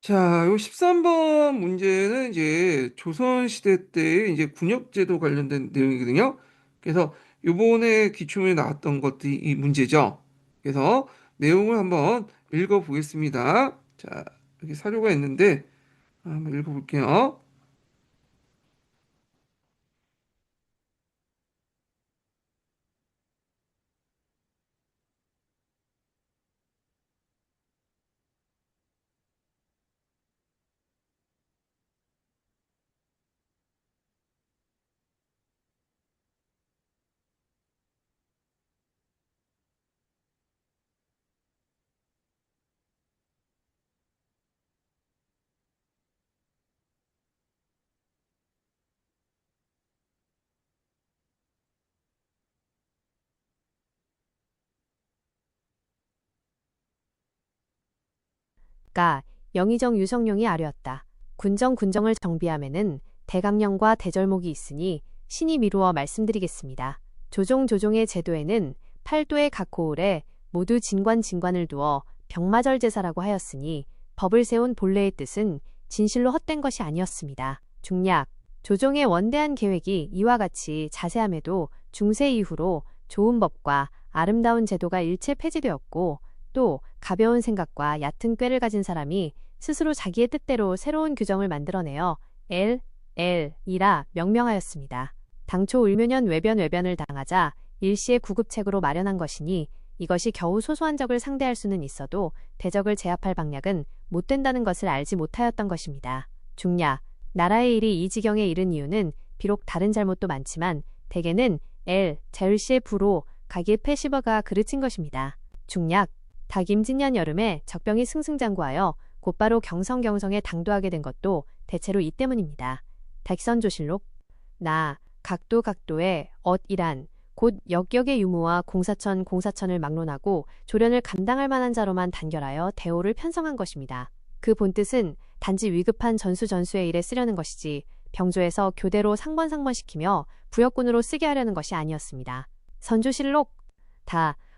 자, 요 13번 문제는 이제 조선시대 때 이제 군역제도 관련된 내용이거든요. 그래서 요번에 기출문에 나왔던 것들이 이 문제죠. 그래서 내용을 한번 읽어보겠습니다. 자, 여기 사료가 있는데 한번 읽어볼게요. 가 영의정 유성룡이 아뢰었다. 군정을 정비함에는 대강령과 대절목이 있으니 신이 미루어 말씀드리겠습니다. 조종의 제도에는 팔도의 각 고을에 모두 진관을 두어 병마절 제사라고 하였으니 법을 세운 본래의 뜻은 진실로 헛된 것이 아니었습니다. 중략 조종의 원대한 계획이 이와 같이 자세함에도 중세 이후로 좋은 법과 아름다운 제도가 일체 폐지되었고 또 가벼운 생각과 얕은 꾀를 가진 사람이 스스로 자기의 뜻대로 새로운 규정을 만들어내어 이라 명명하였습니다. 당초 을묘년 외변을 당하자 일시의 구급책으로 마련한 것이니 이것이 겨우 소소한 적을 상대할 수는 있어도 대적을 제압할 방략은 못 된다는 것을 알지 못하였던 것입니다. 중략 나라의 일이 이 지경에 이른 이유는 비록 다른 잘못도 많지만 대개는 자율시의 부로 가기의 패시버가 그르친 것입니다. 중략 닭임진년 여름에 적병이 승승장구하여 곧바로 경성에 당도하게 된 것도 대체로 이 때문입니다. 닥선조실록 각도의 엇이란 곧 역역의 유무와 공사천을 막론하고 조련을 감당할 만한 자로만 단결하여 대오를 편성한 것입니다. 그 본뜻은 단지 위급한 전수의 일에 쓰려는 것이지 병조에서 교대로 상번시키며 부역군으로 쓰게 하려는 것이 아니었습니다. 선조실록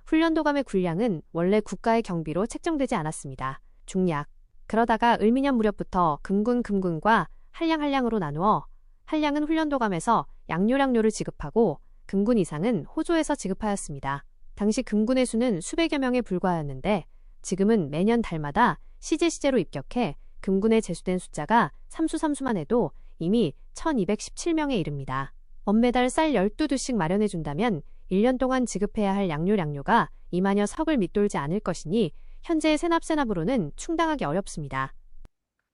훈련도감의 군량은 원래 국가의 경비로 책정되지 않았습니다. 중략 그러다가 을미년 무렵부터 금군과 한량으로 나누어 한량은 훈련도감에서 양료를 지급하고 금군 이상은 호조에서 지급하였습니다. 당시 금군의 수는 수백여 명에 불과하였는데 지금은 매년 달마다 시제로 입격해 금군에 제수된 숫자가 삼수만 해도 이미 1217명에 이릅니다. 엄매달 쌀 12두씩 마련해준다면 1년 동안 지급해야 할 양료가 2만여 석을 밑돌지 않을 것이니 현재의 세납으로는 충당하기 어렵습니다.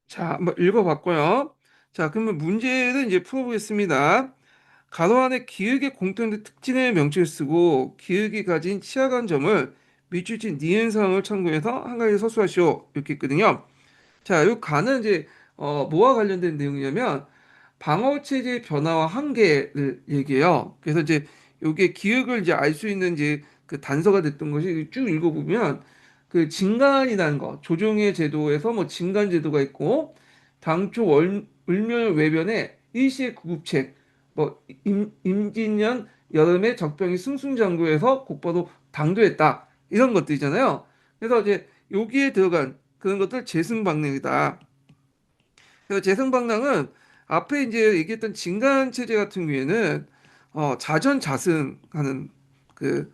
자, 한번 읽어봤고요. 자, 그러면 문제를 이제 풀어보겠습니다. 가로 안에 기역의 공통된 특징을 명칭을 쓰고 기역이 가진 취약한 점을 밑줄친 니은상을 참고해서 한 가지 서술하시오. 이렇게 있거든요. 자, 요 가는 이제 뭐와 관련된 내용이냐면 방어 체제의 변화와 한계를 얘기해요. 그래서 이제 요게 기억을 이제 알 수 있는 이제 그 단서가 됐던 것이 쭉 읽어보면 그 진간이라는 거 조정의 제도에서 뭐 진간 제도가 있고 당초 을묘 외변에 일시의 구급책 뭐 임진년 여름에 적병이 승승장구해서 곧바로 당도했다 이런 것들이잖아요. 그래서 이제 여기에 들어간 그런 것들 재승방랑이다. 그래서 재승방랑은 앞에 이제 얘기했던 진간 체제 같은 경우에는 자전자승하는 그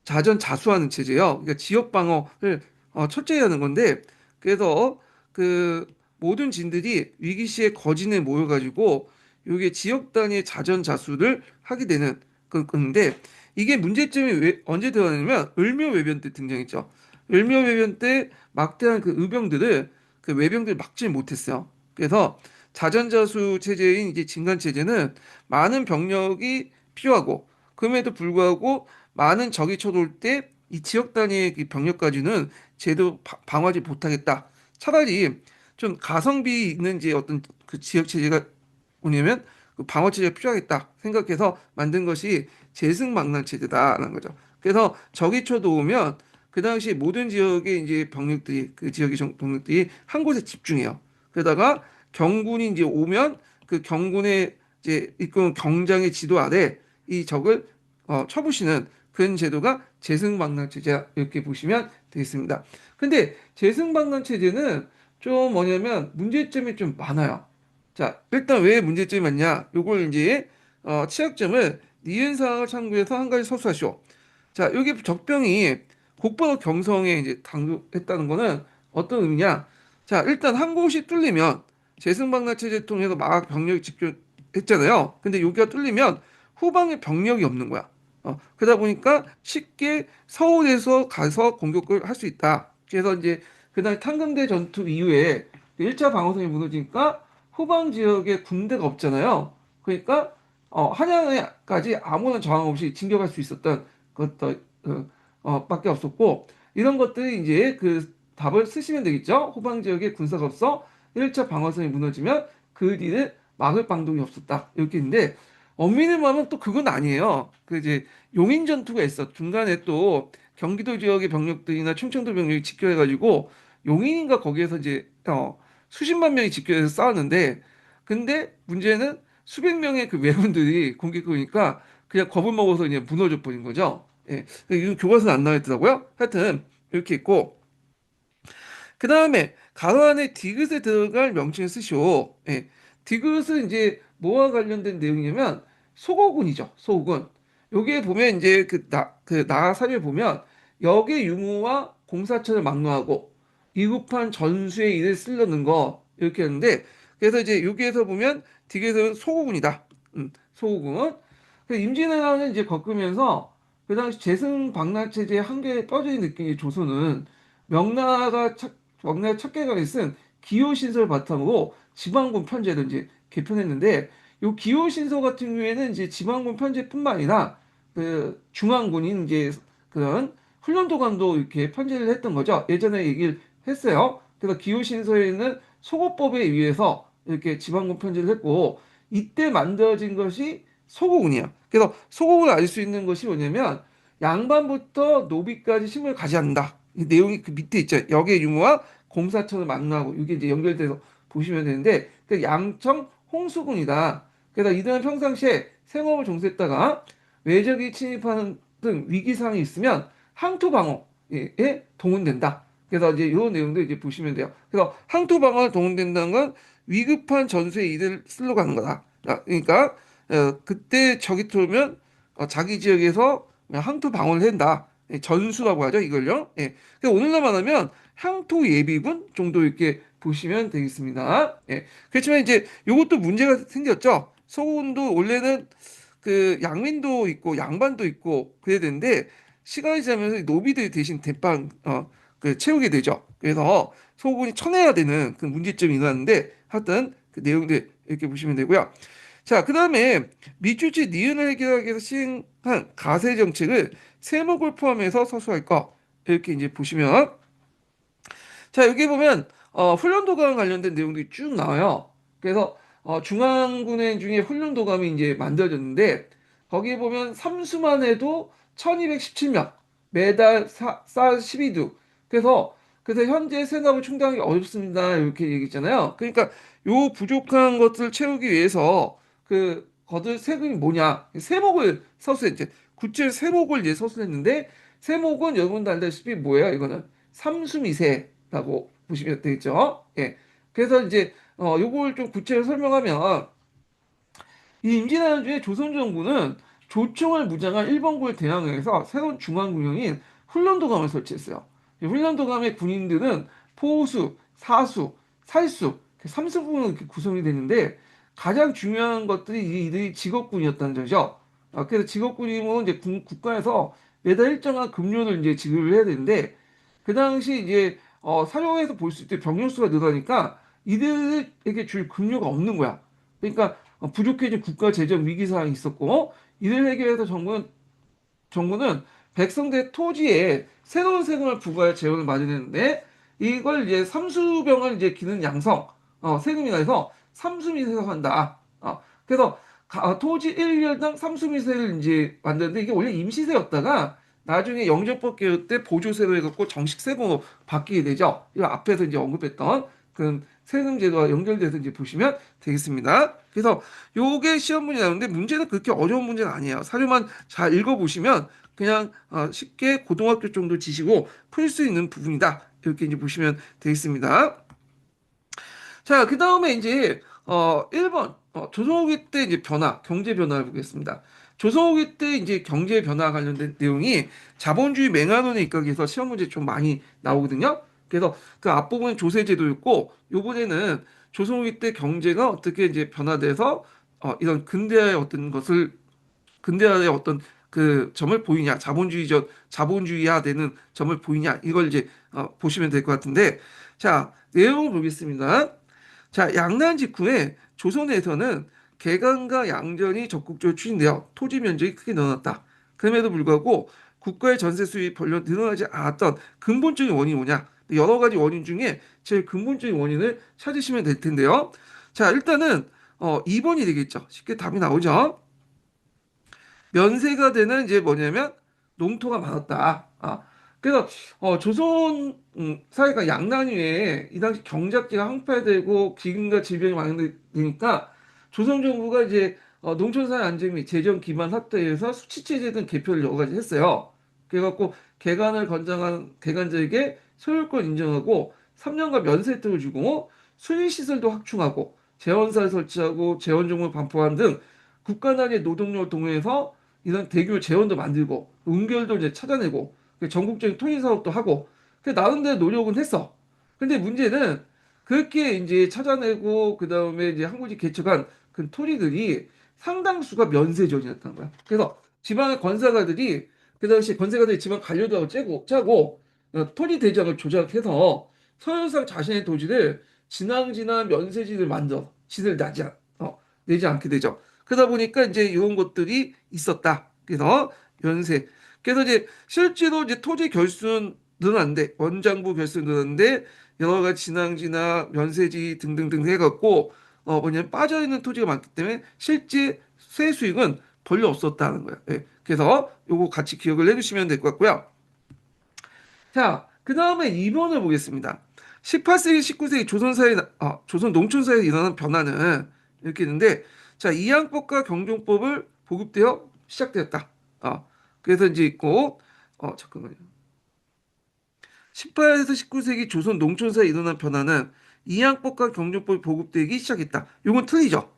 자전자수하는 체제요. 그러니까 지역 방어를 철저히 하는 건데 그래서 그 모든 진들이 위기 시에 거진에 모여가지고 이게 지역 단위의 자전자수를 하게 되는 건데 이게 문제점이 언제 드러나냐면 을묘외변 때 등장했죠. 을묘외변 때 막대한 그 의병들을 그 외병들 막지 못했어요. 그래서 자전자수 체제인 이제 진간 체제는 많은 병력이 필요하고 그럼에도 불구하고 많은 적이 쳐들어올 때 이 지역 단위의 그 병력까지는 제대로 방어하지 못하겠다. 차라리 좀 가성비 있는 이제 어떤 그 지역 체제가 뭐냐면 그 방어 체제가 필요하겠다 생각해서 만든 것이 재승망랑 체제다라는 거죠. 그래서 적이 쳐들어오면 그 당시 모든 지역의 이제 병력들이 그 지역의 병력들이 한 곳에 집중해요. 그러다가 경군이 이제 오면 그 경군의 이제 이끄는 경장의 지도 아래 이 적을 쳐부시는 그런 제도가 재승방랑 체제 이렇게 보시면 되겠습니다. 근데 재승방랑 체제는 좀 뭐냐면 문제점이 좀 많아요. 자, 일단 왜 문제점이 많냐? 요걸 이제 취약점을 니은 사항을 참고해서 한 가지 서술하시오. 자, 여기 적병이 곧바로 경성에 이제 당도했다는 거는 어떤 의미냐? 자, 일단 한 곳이 뚫리면 재승방나 체제 통해서 막 병력이 집결했잖아요. 근데 여기가 뚫리면 후방에 병력이 없는 거야. 그러다 보니까 쉽게 서울에서 가서 공격을 할 수 있다. 그래서 이제 그다음에 탄강대 전투 이후에 1차 방어선이 무너지니까 후방 지역에 군대가 없잖아요. 그러니까 한양까지 아무런 저항 없이 진격할 수 있었던 것도 밖에 없었고 이런 것들이 이제 그 답을 쓰시면 되겠죠. 후방 지역에 군사가 없어 1차 방어선이 무너지면 그 뒤를 막을 방법이 없었다. 이렇게 있는데 엄밀히 말하면 또 그건 아니에요. 그 이제 용인 전투가 있어. 중간에 또 경기도 지역의 병력들이나 충청도 병력이 집결해가지고 용인인가 거기에서 이제 수십만 명이 집결해서 싸웠는데 근데 문제는 수백 명의 그 왜군들이 공격해 오니까 그냥 겁을 먹어서 이제 무너져 버린 거죠. 예. 이건 교과서는 안 나와 있더라고요. 하여튼 이렇게 있고 그 다음에 가로 안에 디귿에 들어갈 명칭을 쓰시오. 예. 디귿은 이제 뭐와 관련된 내용이냐면 소고군이죠. 소고군. 여기에 보면 이제 나 사례 보면 역의 유무와 공사천을 막론하고 위급한 전수에 이를 쓰려는 거 이렇게 했는데 그래서 이제 여기에서 보면 디귿은 소고군이다. 소고군. 임진왜란을 이제 겪으면서 그 당시 재승 방란 체제의 한계에 빠져있는 느낌이 조선은 명나라가 명나라 척계각이 쓴 기호신서를 바탕으로 지방군 편제를 이제 개편했는데 요 기호신서 같은 경우에는 이제 지방군 편제뿐만 아니라 그 중앙군인 이제 그런 훈련도관도 이렇게 편제를 했던 거죠. 예전에 얘기를 했어요. 그래서 기호신서에는 소고법에 의해서 이렇게 지방군 편제를 했고 이때 만들어진 것이 소고군이에요. 그래서 소고군을 알 수 있는 것이 뭐냐면 양반부터 노비까지 힘을 가지 않는다. 이 내용이 그 밑에 있죠. 역의 유무와 공사천을 만나고 이게 이제 연결돼서 보시면 되는데 그 양청 홍수군이다. 그래서 이들은 평상시에 생업을 종사했다가 외적이 침입하는 등 위기 상황이 있으면 항토 방어에 동원된다. 그래서 이제 이런 내용도 이제 보시면 돼요. 그래서 항토 방어에 동원된다는 건 위급한 전투에 이들 쓰러 가는 거다. 그러니까 그때 적이 들어오면 자기 지역에서 항토 방어를 한다. 예, 전수라고 하죠, 이걸요. 예. 그래서 오늘날 말하면 향토 예비군 정도 이렇게 보시면 되겠습니다. 예. 그렇지만 이제 이것도 문제가 생겼죠. 서군도 원래는 그 양민도 있고 양반도 있고 그래야 되는데 시간이 지나면서 노비들이 대신 대빵 그 채우게 되죠. 그래서 서군이 쳐내야 되는 그 문제점이 일어났는데 하여튼 그 내용들 이렇게 보시면 되고요. 자, 그다음에 미주지 니은을 해결하기 위해서 시행한 가세 정책을 세목을 포함해서 서술할 거 이렇게 이제 보시면 자, 여기 보면 훈련도감 관련된 내용들이 쭉 나와요. 그래서 중앙군의 중에 훈련도감이 이제 만들어졌는데 거기에 보면 삼수만 해도 1217명, 매달 쌀 12두. 그래서 현재 세납을 충당하기 어렵습니다. 이렇게 얘기했잖아요. 그러니까 요 부족한 것들을 채우기 위해서 그 거둘 세금이 뭐냐? 세목을 서술했지. 구체 세목을 이제 서술했는데 세목은 여러분도 알다시피 뭐예요? 이거는 삼수미세라고 보시면 되겠죠. 예. 그래서 이제 요걸 좀 구체적으로 설명하면 이 임진왜란 중에 조선 정부는 조총을 무장한 일본군을 대항해서 새로운 중앙군용인 훈련도감을 설치했어요. 이 훈련도감의 군인들은 포수, 사수, 살수, 삼수군으로 이렇게 구성이 되는데 가장 중요한 것들이 이들이 직업군이었다는 거죠. 그래서 직업군이면 이제 국가에서 매달 일정한 급료를 이제 지급을 해야 되는데 그 당시 이제 사료에서 볼 수 있게 병력 수가 늘어나니까 이들에게 줄 급료가 없는 거야. 그러니까 부족해진 국가 재정 위기 상황이 있었고 이를 해결해서 정부는 백성대 토지에 새로운 세금을 부과할 재원을 마련했는데 이걸 이제 삼수병을 이제 기는 양성 세금이 나서 삼수미세라고 한다. 그래서 토지 1년당 삼수미세를 이제 만드는데 이게 원래 임시세였다가 나중에 영정법 개혁 때 보조세로 해갖고 정식 세금으로 바뀌게 되죠. 이 앞에서 이제 언급했던 그 세금 제도와 연결돼서 이제 보시면 되겠습니다. 그래서 요게 시험 문제 나오는데 문제는 그렇게 어려운 문제는 아니에요. 사료만 잘 읽어보시면 그냥 쉽게 고등학교 정도 지시고 풀 수 있는 부분이다. 이렇게 이제 보시면 되겠습니다. 자, 그 다음에 이제 1번 조선후기 때 이제 변화, 경제 변화를 보겠습니다. 조선후기 때 이제 경제 변화 관련된 내용이 자본주의 맹한원에 입각해서 시험 문제 좀 많이 나오거든요. 그래서 그 앞부분은 조세제도였고 요번에는 조선후기 때 경제가 어떻게 이제 변화돼서 이런 근대화의 어떤 것을 근대화의 어떤 그 점을 보이냐, 자본주의화되는 점을 보이냐, 이걸 이제 보시면 될 것 같은데, 자, 내용을 보겠습니다. 자, 양난 직후에 조선에서는 개간과 양전이 적극적으로 추진되어 토지 면적이 크게 늘어났다. 그럼에도 불구하고 국가의 전세 수입이 별로 늘어나지 않았던 근본적인 원인이 뭐냐? 여러 가지 원인 중에 제일 근본적인 원인을 찾으시면 될 텐데요. 자, 일단은 2번이 되겠죠. 쉽게 답이 나오죠. 면세가 되는 이제 뭐냐면 농토가 많았다. 그래서 조선 사회가 양난 이후에 이 당시 경작지가 항파되고 기근과 질병이 많으니까 조선 정부가 이제 농촌사회 안정 및 재정 기반 확대해서 수치체제 등 개표를 여러 가지 했어요. 그래갖고 개간을 권장한 개간자에게 소유권 인정하고 3년간 면세 혜택을 주고 수리시설도 확충하고 재원사를 설치하고 재원종을 반포한 등 국가 단위 노동력을 동원해서 이런 대규모 재원도 만들고 은결도 이제 찾아내고 전국적인 통일 사업도 하고 나름대로 노력은 했어. 근데 문제는 그렇게 이제 찾아내고 그 다음에 이제 항구지 개척한 그 토리들이 상당수가 면세전이었다는 거야. 그래서 지방의 권사가들이 그 당시 권세가들이 지방 관료도 짜고 토리 대장을 조작해서 서열상 자신의 도지를 지낭지낭 면세지를 만들어 지를 내지 않게 되죠. 그러다 보니까 이제 이런 것들이 있었다. 그래서 연세. 그래서 이제 실제로 이제 토지 결수는 늘어난데 원장부 결수는 늘어났는데 여러 가지 진앙지나 면세지 등등등 해갖고 뭐냐면 빠져 있는 토지가 많기 때문에 실제 세 수익은 별로 없었다는 거예요. 예. 그래서 요거 같이 기억을 해두시면 될 것 같고요. 자, 그 다음에 2번을 보겠습니다. 18세기, 19세기 조선 농촌사회에 일어난 변화는 이렇게 있는데, 자, 이양법과 경종법을 보급되어 시작되었다. 그래서 이제 있고, 잠깐만요. 18에서 19세기 조선 농촌사회에 일어난 변화는 이양법과 경종법이 보급되기 시작했다. 이건 틀리죠.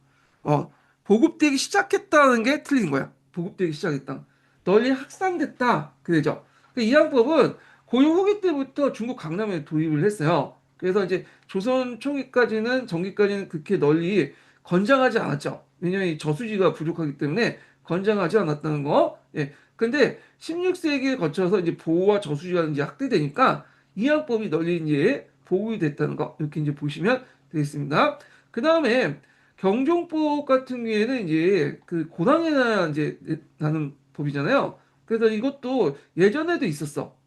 보급되기 시작했다는 게 틀린 거야. 보급되기 시작했다. 널리 확산됐다. 그러죠. 이양법은 고려 후기 때부터 중국 강남에 도입을 했어요. 그래서 이제 조선 초기까지는 전기까지는 그렇게 널리 권장하지 않았죠. 왜냐하면 이 저수지가 부족하기 때문에 권장하지 않았다는 거. 예. 근데 16세기에 거쳐서 이제 보호와 저수지가 이제 확대되니까 이양법이 널리 이제 보급이 됐다는 거 이렇게 이제 보시면 되겠습니다. 그 다음에 경종법 같은 경우에는 이제 그 고당해나 이제 나는 법이잖아요. 그래서 이것도 예전에도 있었어.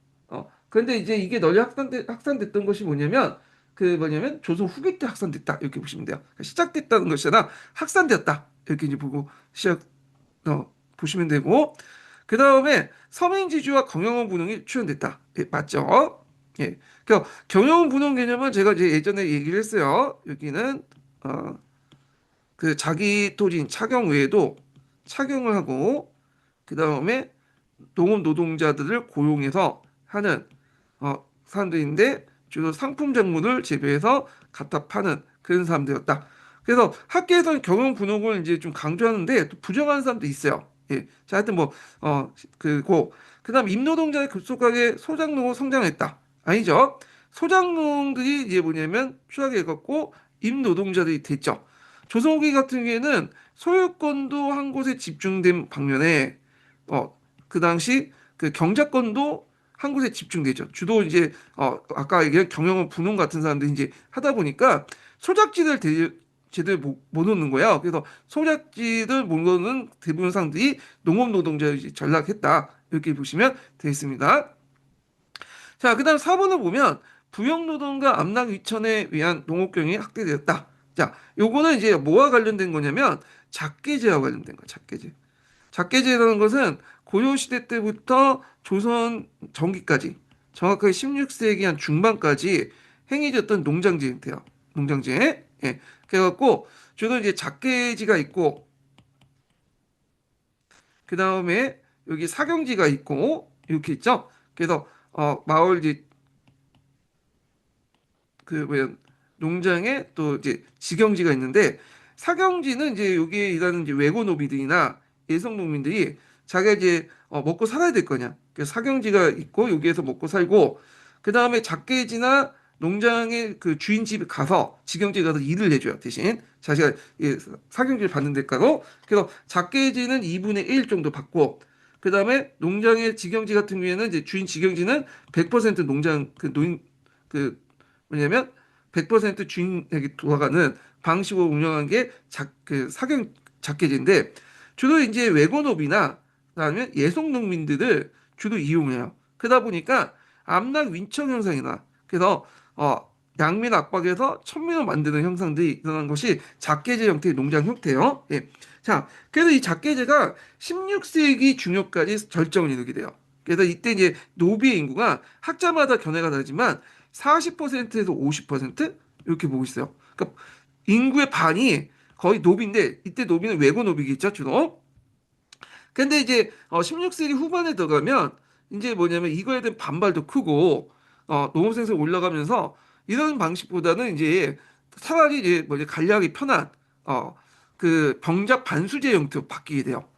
그런데 이제 이게 널리 확산됐던 것이 뭐냐면 그 뭐냐면 조선 후기 때 확산됐다 이렇게 보시면 돼요. 그러니까 시작됐다는 것이 아니라 확산되었다 이렇게 이제 보고 보시면 되고 그 다음에 서민지주와 경영원 분홍이 출현됐다. 예, 맞죠? 예. 그 경영원 분홍 개념은 제가 이제 예전에 얘기를 했어요. 여기는 그 자기 토지인 차경 외에도 차경을 하고 그 다음에 농업 노동자들을 고용해서 하는 사람들인데 주로 상품 작물을 재배해서 갖다 파는 그런 사람들이었다. 그래서 학계에서는 경영 분홍을 이제 좀 강조하는데 또 부정하는 사람도 있어요. 예. 자, 하여튼 그리고 그다음 임노동자의 급속하게 소작농으로 성장했다. 아니죠. 소작농들이 이제 뭐냐면 추락해갖고 임노동자들이 됐죠. 조선후기 같은 경우에는 소유권도 한 곳에 집중된 방면에 그 당시 그 경작권도 한 곳에 집중되죠. 주로 이제 아까 얘기한 경영은 분홍 같은 사람들이 이제 하다 보니까 소작지를 제대로 못 얻는 거야. 그래서 소작지를 못 얻는 대부분 사람들이 농업 노동자에 전락했다. 이렇게 보시면 되겠습니다. 자, 그다음 4번을 보면 부역 노동과 암락 위천에 의한 농업 경영이 확대되었다. 자, 요거는 이제 뭐와 관련된 거냐면 작계제와 관련된 거야. 작계제. 작계제라는 것은 고려시대 때부터 조선 전기까지 정확하게 16세기 한 중반까지 행해졌던 농장제 형태요. 농장제. 예. 그래갖고 주로 이제 작계지가 있고 그 다음에 여기 사경지가 있고 이렇게 있죠. 그래서 마을 이제 그 뭐야 농장에 또 이제 직영지가 있는데 사경지는 이제 여기에 일하는 이제 외고 노비들이나 예성 농민들이 자기가 이제 먹고 살아야 될 거냐. 그래서 사경지가 있고 여기에서 먹고 살고 그 다음에 작게지나 농장의 그 주인 집에 가서 직영지에 가서 일을 해줘요. 대신 자기가 사경지를 받는 대가로. 그래서 작게지는 2분의 1 정도 받고 그 다음에 농장의 직영지 같은 경우에는 이제 주인 직영지는 100% 농장 그 노인 그 뭐냐면 100% 주인에게 돌아가는 방식으로 운영한 게 그 사경 작계지인데 주로 이제 외건업이나 그다음에 예속 농민들을 주로 이용해요. 그러다 보니까 암락 윈청 현상이나 그래서 양민 압박에서 천민을 만드는 현상들이 일어난 것이 작계제 형태의 농장 형태예요. 예. 자, 그래서 이 작계제가 16세기 중엽까지 절정을 이루게 돼요. 그래서 이때 이제 노비의 인구가 학자마다 견해가 다르지만 40%에서 50% 이렇게 보고 있어요. 그러니까 인구의 반이 거의 노비인데 이때 노비는 외고 노비겠죠, 주로. 근데 이제 16세기 후반에 들어가면 이제 뭐냐면 이거에 대한 반발도 크고 농업 생산이 올라가면서 이런 방식보다는 이제 차라리 이제 뭐 이제 관리하기 편한 그 병작 반수제 형태로 바뀌게 돼요.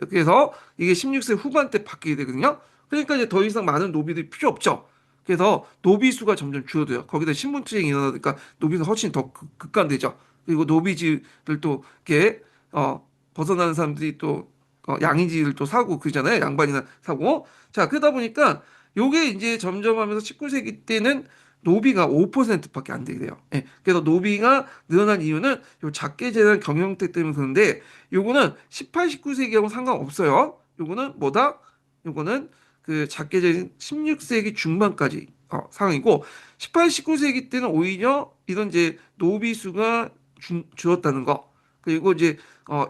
그래서 이게 16세 후반 때 바뀌게 되거든요. 그러니까 이제 더 이상 많은 노비들이 필요 없죠. 그래서 노비 수가 점점 줄어들어요. 거기다 신분 투쟁이 일어나니까 노비가 훨씬 더 극단되죠. 그리고 노비지를 또 이렇게 벗어나는 사람들이 또 양의지를 또 사고 그러잖아요. 양반이나 사고. 자, 그러다 보니까 요게 이제 점점 하면서 19세기 때는 노비가 5%밖에 안 되게 돼요. 예. 그래서 노비가 늘어난 이유는 요 작게 재단 경영 형태 때문에 그런데 요거는 18, 19세기하고 상관없어요. 요거는 뭐다? 요거는 그 작게 재단 16세기 중반까지 상황이고 18, 19세기 때는 오히려 이런 이제 노비 수가 줄었다는 거. 그리고 이제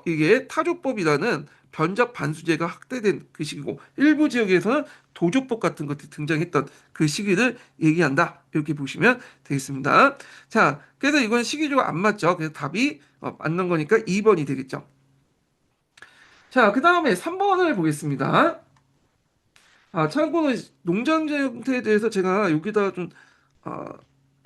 이게 타조법이라는 변작 반수제가 확대된 그 시기고 일부 지역에서는 도조법 같은 것들이 등장했던 그 시기를 얘기한다. 이렇게 보시면 되겠습니다. 자, 그래서 이건 시기적으로 안 맞죠. 그래서 답이 맞는 거니까 2번이 되겠죠. 자, 그 다음에 3번을 보겠습니다. 참고로 농장제 형태에 대해서 제가 여기다 좀 어,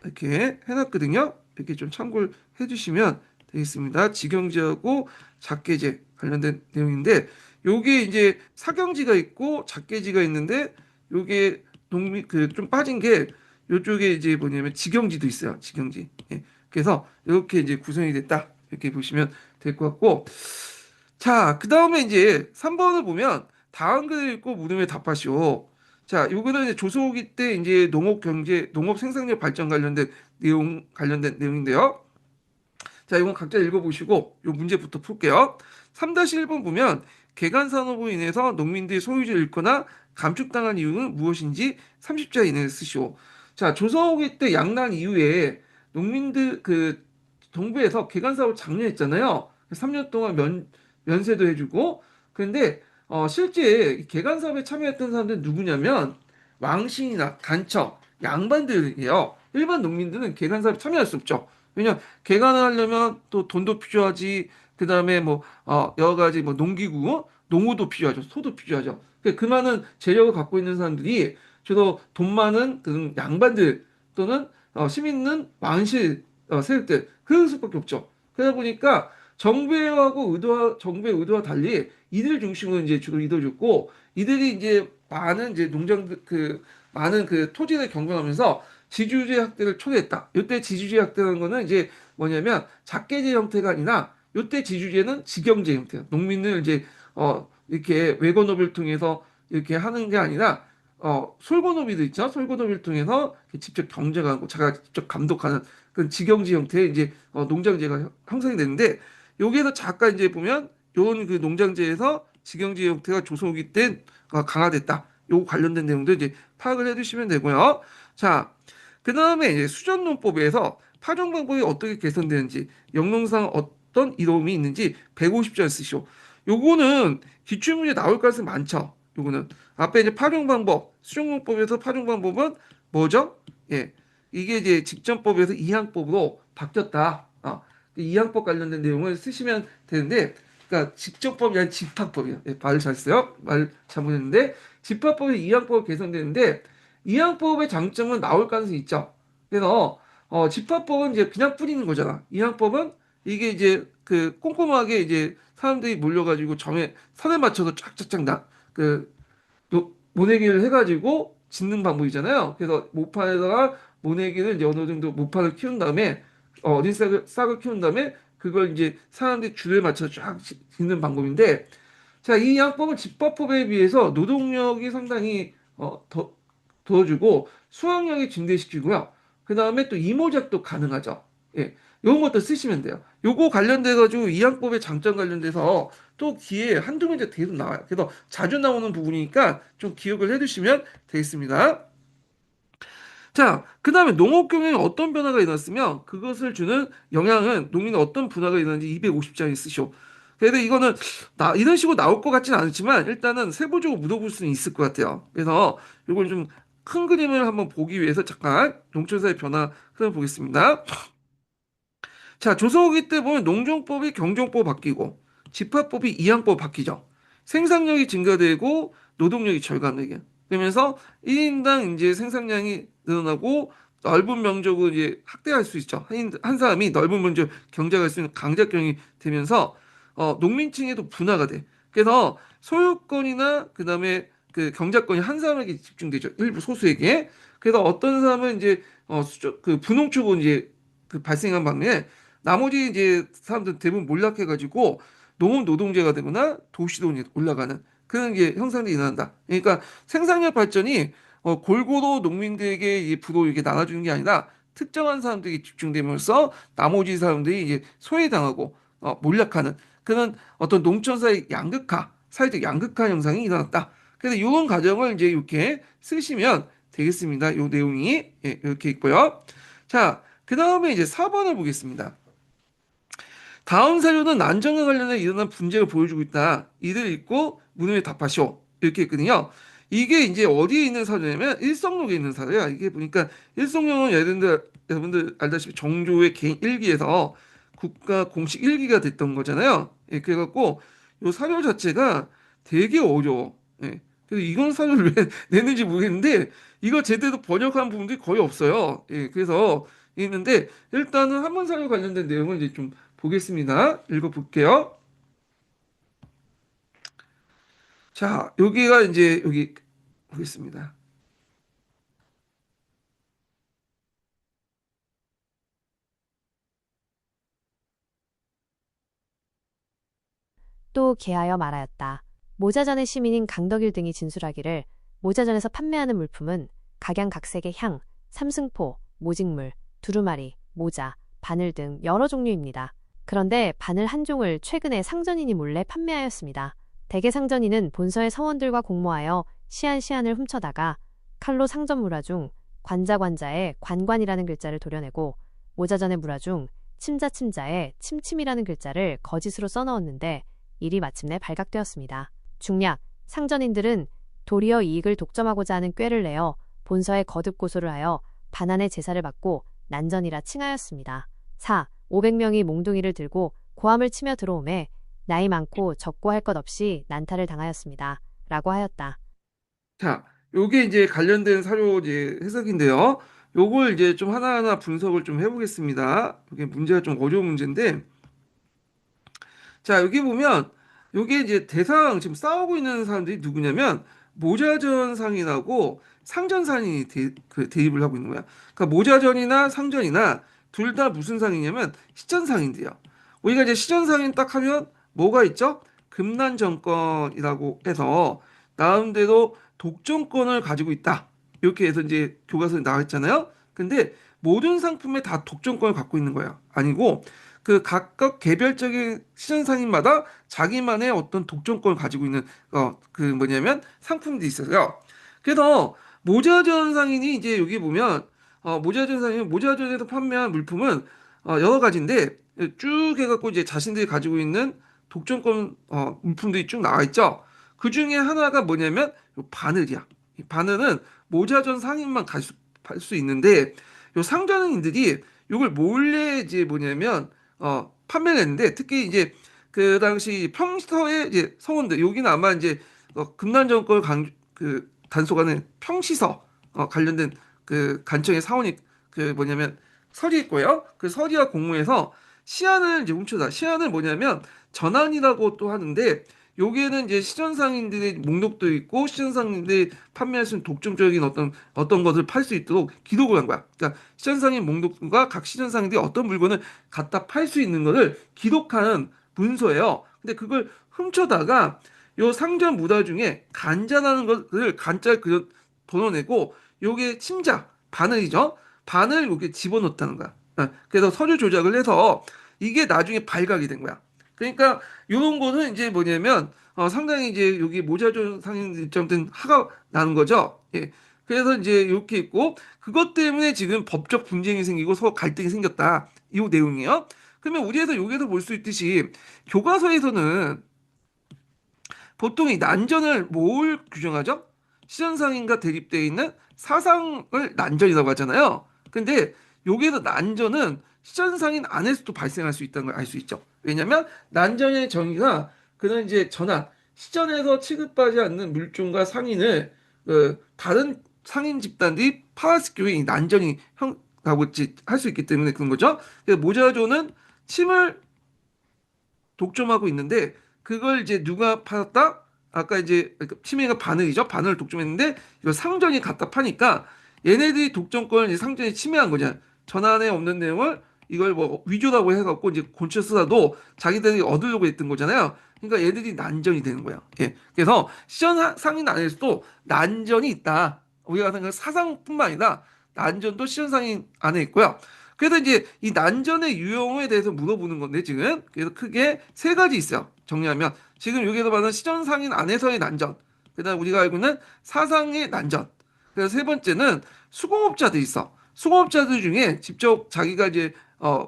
이렇게 해놨거든요. 이렇게 좀 참고를 해주시면 되겠습니다. 직영지하고 작계제 관련된 내용인데 요게 이제 사경지가 있고 작계지가 있는데 요게 농민 그 좀 빠진 게 요쪽에 이제 뭐냐면 직영지도 있어요. 직영지. 예. 그래서 이렇게 이제 구성이 됐다. 이렇게 보시면 될 것 같고 자, 그 다음에 이제 3번을 보면 다음 글을 읽고 물음에 답하시오. 자, 요거는 이제 조선후기 때 이제 농업 경제, 농업 생산력 발전 관련된 내용인데요. 자, 이건 각자 읽어보시고 요 문제부터 풀게요. 3-1번 보면 개간 산업으로 인해서 농민들이 소유지를 잃거나 감축당한 이유는 무엇인지 30자 이내에 쓰시오. 자, 조선후기 때 양난 이후에 농민들 그 정부에서 개간 사업을 장려했잖아요. 3년 동안 면세도 해주고. 그런데 실제 이 개간 사업에 참여했던 사람들은 누구냐면 왕신이나 간첩, 양반들이에요. 일반 농민들은 개간 사업에 참여할 수 없죠. 왜냐 개간을 하려면 또 돈도 필요하지. 그다음에 뭐 여러 가지 뭐 농기구, 농우도 필요하죠. 소도 필요하죠. 그 많은 재력을 갖고 있는 사람들이 주로 돈 많은 그 양반들 또는 시민은 왕실 세력들 그럴 수밖에 없죠. 그러다 보니까 정부의 의도와 달리 이들 중심으로 이제 주로 이루어졌고 이들이 이제 많은 이제 많은 그 토지를 경영하면서 지주제 학대를 초래했다. 이때 지주제 학대라는 거는 이제 뭐냐면 작계제 형태가 아니라 이때 지주제는 직영제 형태야. 농민을 이제 이렇게 외건업을 통해서 이렇게 하는 게 아니라 솔고노비도 있죠. 솔고노비를 통해서 직접 경쟁하고 자기가 직접 감독하는 그런 직영지 형태의 이제 농장제가 형성이 되는데 여기에서 잠깐 이제 보면 요런 그 농장제에서 직영지 형태가 조선후기 때 강화됐다. 요 관련된 내용도 이제 파악을 해두시면 되고요. 자, 그 다음에 이제 수전농법에서 파종 방법이 어떻게 개선되는지, 영농상 어떤 이로움이 있는지 150절 쓰시오. 요거는 기출문제 나올 가능성이 많죠. 요거는 앞에 이제 파종 방법, 수정농법에서 파종 방법은 뭐죠? 예, 이게 이제 직전법에서 이항법으로 바뀌었다. 이항법 관련된 내용을 쓰시면 되는데, 그러니까 직전법이 아니라 집합법이에요. 예, 말을 잘 써요. 말 잘못했는데 집합법이 이항법 개선되는데 이항법의 장점은 나올 가능성이 있죠. 그래서 집합법은 이제 그냥 뿌리는 거잖아. 이항법은 이게 이제 그 꼼꼼하게 이제 사람들이 몰려가지고 점에 선에 맞춰서 쫙쫙쫙 모내기를 해가지고 짓는 방법이잖아요. 그래서 모판에다가 모내기를 이제 어느 정도 모판을 키운 다음에 어린 싹을 키운 다음에 그걸 이제 사람들이 줄에 맞춰서 쫙 짓는 방법인데, 자, 이 양법은 집합법에 비해서 노동력이 상당히 더 주고 수확량이 증대시키고요. 그 다음에 또 이모작도 가능하죠. 예, 요런 것도 쓰시면 돼요. 요거 관련돼 가지고 이 양법의 장점 관련돼서 또 기회에 한두 문제 계속 나와요. 그래서 자주 나오는 부분이니까 좀 기억을 해두시면 되겠습니다. 자, 그 다음에 농업 경영에 어떤 변화가 일어났으며 그것을 주는 영향은 농민은 어떤 변화가 일어났는지 250장에 쓰시오. 그래도 이거는 이런 식으로 나올 것 같지는 않지만 일단은 세부적으로 물어볼 수는 있을 것 같아요. 그래서 이걸 좀 큰 그림을 한번 보기 위해서 잠깐 농촌사의 변화 흐름 보겠습니다. 자, 조선후기 때 보면 농정법이 경정법 바뀌고 집합법이 이항법 바뀌죠. 생산력이 증가되고 노동력이 절감되게. 그러면서 1인당 이제 생산량이 늘어나고 넓은 면적을 이제 확대할 수 있죠. 한 사람이 넓은 면적 경작할 수 있는 강작경이 되면서 농민층에도 분화가 돼. 그래서 소유권이나 그다음에 그 경작권이 한 사람에게 집중되죠. 일부 소수에게. 그래서 어떤 사람은 이제 그 분홍축은 이제 그 발생한 반면에 나머지 이제 사람들 대부분 몰락해가지고 농업 노동자가 되거나 도시로 올라가는 그런 게 형성이 일어난다. 그러니까 생산력 발전이 골고루 농민들에게 이 부도 이렇게 나눠주는 게 아니라 특정한 사람들이 집중되면서 나머지 사람들이 이제 소외당하고 몰락하는 그런 어떤 농촌사의 양극화, 사회적 양극화 현상이 일어났다. 그래서 이런 과정을 이제 이렇게 쓰시면 되겠습니다. 이 내용이 이렇게 있고요. 자, 그 다음에 이제 4번을 보겠습니다. 다음 사료는 난정과 관련해 일어난 분쟁을 보여주고 있다. 이를 읽고 문을 답하시오. 이렇게 했거든요. 이게 이제 어디에 있는 사료냐면 일성록에 있는 사료야. 이게 보니까 일성록은 여러분들 알다시피 정조의 개인 일기에서 국가 공식 일기가 됐던 거잖아요. 예, 그래갖고 요 사료 자체가 되게 어려워. 예. 그래서 이건 사료를 왜 냈는지 모르겠는데 이거 제대로 번역한 부분들이 거의 없어요. 예, 그래서 있는데 일단은 한문 사료 관련된 내용을 이제 좀 보겠습니다. 읽어볼게요. 자, 여기가 이제 여기 보겠습니다. 또 개하여 말하였다. 모자전의 시민인 강덕일 등이 진술하기를 모자전에서 판매하는 물품은 각양각색의 향, 삼승포, 모직물, 두루마리, 모자, 바늘 등 여러 종류입니다. 그런데 바늘 한 종을 최근에 상전인이 몰래 판매하였습니다. 대개 상전인은 본서의 서원들과 공모하여 시안시안을 훔쳐다가 칼로 상전 물화 중 관자관자에 관관이라는 글자를 도려내고 모자전의 물화 중 침자침자에 침침이라는 글자를 거짓으로 써넣었는데 일이 마침내 발각되었습니다. 중략, 상전인들은 도리어 이익을 독점하고자 하는 꾀를 내어 본서에 거듭 고소를 하여 반환의 제사를 받고 난전이라 칭하였습니다. 4. 500명이 몽둥이를 들고 고함을 치며 들어오매 나이 많고 적고 할 것 없이 난타를 당하였습니다. 라고 하였다. 자, 요게 이제 관련된 사료 이제 해석인데요. 요걸 이제 좀 하나하나 분석을 좀 해보겠습니다. 이게 문제가 좀 어려운 문제인데, 자, 여기 보면 요게 이제 대상 지금 싸우고 있는 사람들이 누구냐면 모자전상인하고 상전상인이 대입을 하고 있는 거야. 그러니까 모자전이나 상전이나 둘 다 무슨 상이냐면 시전상인데요. 우리가 이제 시전상인 딱 하면 뭐가 있죠? 금난 정권이라고 해서 나름대로 독점권을 가지고 있다. 이렇게 해서 이제 교과서에 나와 있잖아요. 근데 모든 상품에 다 독점권을 갖고 있는 거야. 아니고 그 각각 개별적인 시장 상인마다 자기만의 어떤 독점권을 가지고 있는 그 뭐냐면 상품들이 있어요. 그래서 모자전 상인이 이제 여기 보면 모자전 상인 모자전에서 판매한 물품은 여러 가지인데 쭉 해갖고 이제 자신들이 가지고 있는 독점권 물품들이 쭉 나와 있죠. 그 중에 하나가 뭐냐면 요 바늘이야. 이 바늘은 모자전 상인만 갈수 있는데 요 상전인들이 이걸 몰래 이제 뭐냐면 판매를 했는데 특히 이제 그 당시 평서의 이제 서원들 여기는 아마 이제 금난 정권을 단속하는 평시서 관련된 그 간청의 사원이 그 뭐냐면 설이 있고요. 그 설이와 공모해서 시안을 이제 훔쳐다. 시안은 뭐냐면 전환이라고 또 하는데 여기에는 이제 시전상인들의 목록도 있고 시전상인들이 판매할 수 있는 독점적인 어떤 것을 팔 수 있도록 기록을 한 거야. 그러니까 시전상인 목록과 각 시전상인들이 어떤 물건을 갖다 팔 수 있는 것을 기록하는 문서예요. 근데 그걸 훔쳐다가 요 상전 무달 중에 간자라는 것을 간자를 그려 번호내고 요게 침자 바늘이죠. 바늘 여기 집어넣었다는 거야. 그래서 서류 조작을 해서 이게 나중에 발각이 된 거야. 그러니까 이런 거는 이제 뭐냐면 상당히 이제 여기 모자존 상인 입장된 화가 나는 거죠. 예. 그래서 이제 이렇게 있고 그것 때문에 지금 법적 분쟁이 생기고 서로 갈등이 생겼다. 이 내용이에요. 그러면 우리에서 여기서 볼 수 있듯이 교과서에서는 보통 이 난전을 뭘 규정하죠? 시전상인과 대립되어 있는 사상을 난전이라고 하잖아요. 근데 여기에서 난전은 시전상인 안에서도 발생할 수 있다는 걸 알 수 있죠. 왜냐하면 난전의 정의가 그는 이제 전환, 시전에서 취급하지 않는 물종과 상인을 다른 상인 집단들이 파악시키고 이 난전이 형하고 할 수 있기 때문에 그런 거죠. 그래서 모자조는 침을 독점하고 있는데 그걸 이제 누가 팔았다? 아까 이제 치매가 바늘이죠. 바늘을 독점했는데 이걸 상전이 갖다 파니까 얘네들이 독점권을 이제 상전이 침해한 거냐. 전환에 없는 내용을 이걸 뭐 위조라고 해갖고 이제 곤쳐 쓰라도 자기들이 얻으려고 했던 거잖아요. 그러니까 얘들이 난전이 되는 거예요. 예. 그래서 시전 상인 안에서도 난전이 있다. 우리가 생각하는 사상뿐만 아니라 난전도 시전 상인 안에 있고요. 그래서 이제 이 난전의 유형에 대해서 물어보는 건데 지금 그래서 크게 세 가지 있어요. 정리하면 지금 여기서 말하는 시전상인 안에서의 난전, 그다음 우리가 알고 있는 사상의 난전. 그래서 세 번째는 수공업자들 있어. 수공업자들 중에 직접 자기가 이제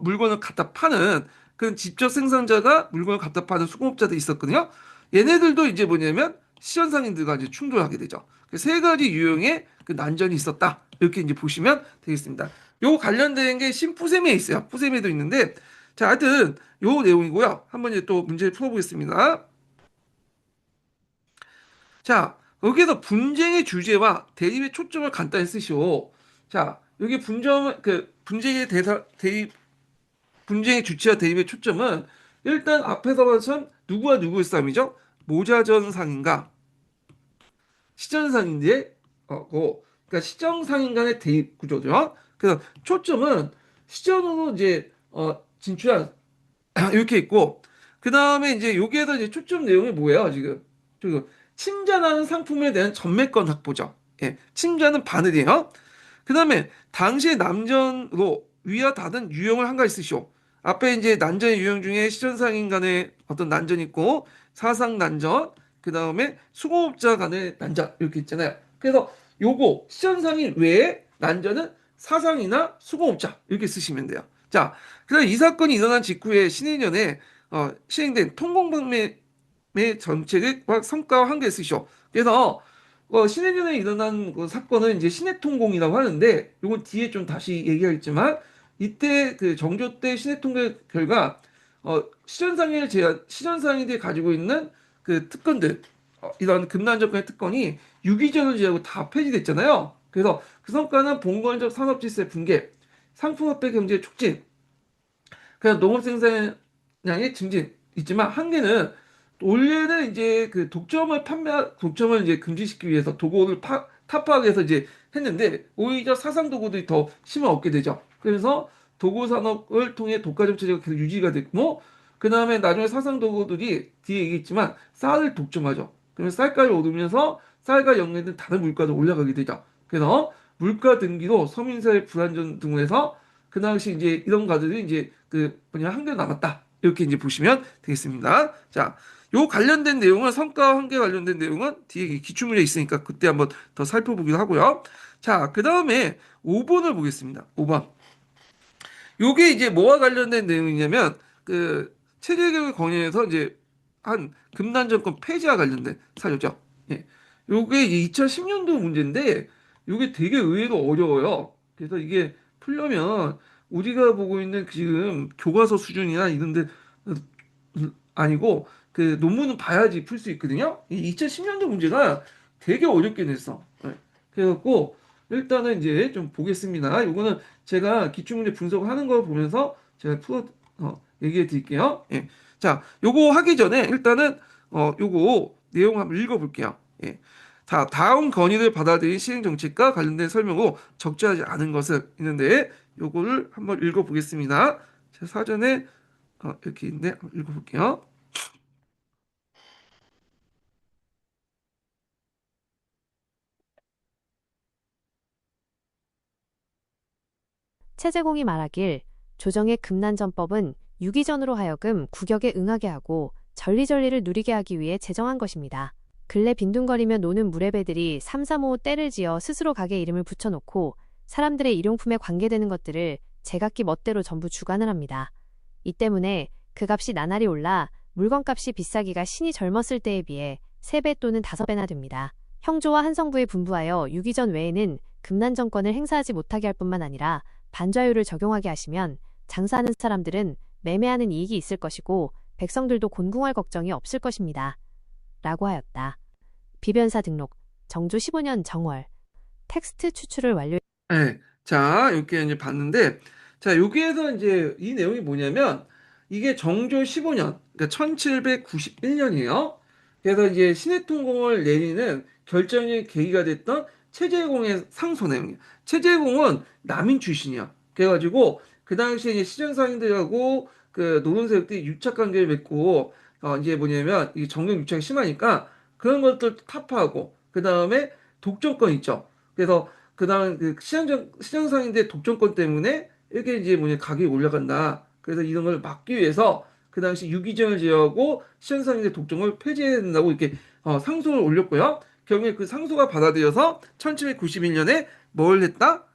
물건을 갖다 파는 그런 직접 생산자가 물건을 갖다 파는 수공업자들이 있었거든요. 얘네들도 이제 뭐냐면 시전상인들과 이제 충돌하게 되죠. 그세 가지 유형의 그 난전이 있었다. 이렇게 이제 보시면 되겠습니다. 요 관련된 게 심푸셈에 있어요. 푸셈에도 있는데 자, 하여튼 요 내용이고요. 한번 이제 또 문제를 풀어보겠습니다. 자, 여기에서 분쟁의 주제와 대립의 초점을 간단히 쓰시오. 자, 여기 분쟁의 대립, 분쟁의 주체와 대립의 초점은 일단 앞에서 봐선 누구와 누구의 싸움이죠? 모자전상인가 시전상인의 그러니까 시정상인 간의 대립 구조죠. 그래서 초점은 시전으로 이제 진출한 이렇게 있고 그 다음에 이제 여기에서 이제 초점 내용이 뭐예요 지금? 지금 침자라는 상품에 대한 전매권 확보죠. 예, 침자는 바늘이에요. 그 다음에 당시의 남전으로 위와 다른 유형을 한 가지 쓰시오. 앞에 이제 난전의 유형 중에 시전상인 간의 어떤 난전이 있고 사상 난전, 그 다음에 수공업자 간의 난전 이렇게 있잖아요. 그래서 요거 시전상인 외에 난전은 사상이나 수공업자 이렇게 쓰시면 돼요. 자, 그래서 이 사건이 일어난 직후에 신해년에 시행된 통공방매의 정책의 성과와 한계 쓰시오. 그래서 신해년에 일어난 그 사건은 이제 신해통공이라고 하는데 이건 뒤에 좀 다시 얘기하겠지만 이때 그 정조 때 신해통계 결과 시전상인들이 가지고 있는 그 특권들 이런 금난정권의 특권이 유기전을 제하고 다 폐지됐잖아요. 그래서 그 성과는 봉건적 산업질서의 붕괴, 상품화폐 경제 촉진, 그냥 농업 생산량의 증진 있지만 한계는 원래는 이제 그 독점을 이제 금지시키기 위해서 도구를 타파하기 위해서 이제 했는데 오히려 사상 도구들이 더 힘을 얻게 되죠. 그래서 도구 산업을 통해 독과점 체제가 계속 유지가 됐고 그 다음에 나중에 사상 도구들이 뒤에 얘기했지만 쌀을 독점하죠. 그러면 쌀가를 오르면서 쌀과 연계된 다른 물가도 올라가게 되죠. 그래서 물가 등기로 서민사회 불안전 등을 해서 그 당시 이제 이런 가들이 이제 그 뭐냐 한계 남았다 이렇게 이제 보시면 되겠습니다. 자, 요 관련된 내용은 성과 한계 관련된 내용은 뒤에 기출문제 있으니까 그때 한번 더 살펴보기로 하고요. 자, 그 다음에 5번을 보겠습니다. 5번. 요게 이제 뭐와 관련된 내용이냐면 그 체제개혁의 권위에서 이제 한 금단 정권 폐지와 관련된 사유죠. 예. 요게 2010년도 문제인데 요게 되게 의외로 어려워요. 그래서 이게 풀려면 우리가 보고 있는 지금 교과서 수준이나 이런데 아니고 그 논문은 봐야지 풀 수 있거든요. 이 2010년도 문제가 되게 어렵게 냈어. 예. 그래갖고 일단은 이제 좀 보겠습니다. 요거는 제가 기출문제 분석을 하는 걸 보면서 제가 얘기해 드릴게요. 예. 자, 요거 하기 전에 일단은 요거 내용 한번 읽어볼게요. 예. 자, 다음 건의를 받아들인 시행 정책과 관련된 설명으로 적절하지 않은 것을 있는데 요거를 한번 읽어보겠습니다. 제 사전에 이렇게 있는데 한번 읽어볼게요. 최재공이 말하길 조정의 금난전법은 유기전으로 하여금 국역에 응하게 하고 전리전리를 누리게 하기 위해 제정한 것입니다. 근래 빈둥거리며 노는 무례배들이 삼삼오오 때를 지어 스스로 가게 이름을 붙여놓고 사람들의 일용품에 관계되는 것들을 제각기 멋대로 전부 주관을 합니다. 이 때문에 그 값이 나날이 올라 물건값이 비싸기가 신이 젊었을 때에 비해 3배 또는 5배나 됩니다. 형조와 한성부에 분부하여 유기전 외에는 금난정권을 행사하지 못하게 할 뿐만 아니라 반좌율을 적용하게 하시면 장사하는 사람들은 매매하는 이익이 있을 것이고 백성들도 곤궁할 걱정이 없을 것입니다. 라고 하였다. 비변사 등록 정조 15년 정월 텍스트 추출을 완료. 네. 자, 이렇게 이제 봤는데, 자, 여기에서 이제 이 내용이 뭐냐면, 이게 정조 15년, 그러니까 1791년이에요. 그래서 이제 신해통공을 내리는 결정의 계기가 됐던 최재공의 상소 내용이에요. 최재공은 남인 출신이야. 그래가지고, 그 당시에 이제 시정상인들하고 그 노동세력들이 유착 관계를 맺고, 이제 뭐냐면, 이 정경 유착이 심하니까 그런 것들 타파하고, 그 다음에 독점권 있죠. 그래서 그다음 그 시장상인데 독점권 때문에 이게 이제 뭐냐 가격이 올라간다. 그래서 이런 걸 막기 위해서 그 당시 유기전을 제어하고 시장상인의 독점을 폐지해야 된다고 이렇게 상소를 올렸고요. 결국에 그 상소가 받아들여서 1791년에 뭘 했다?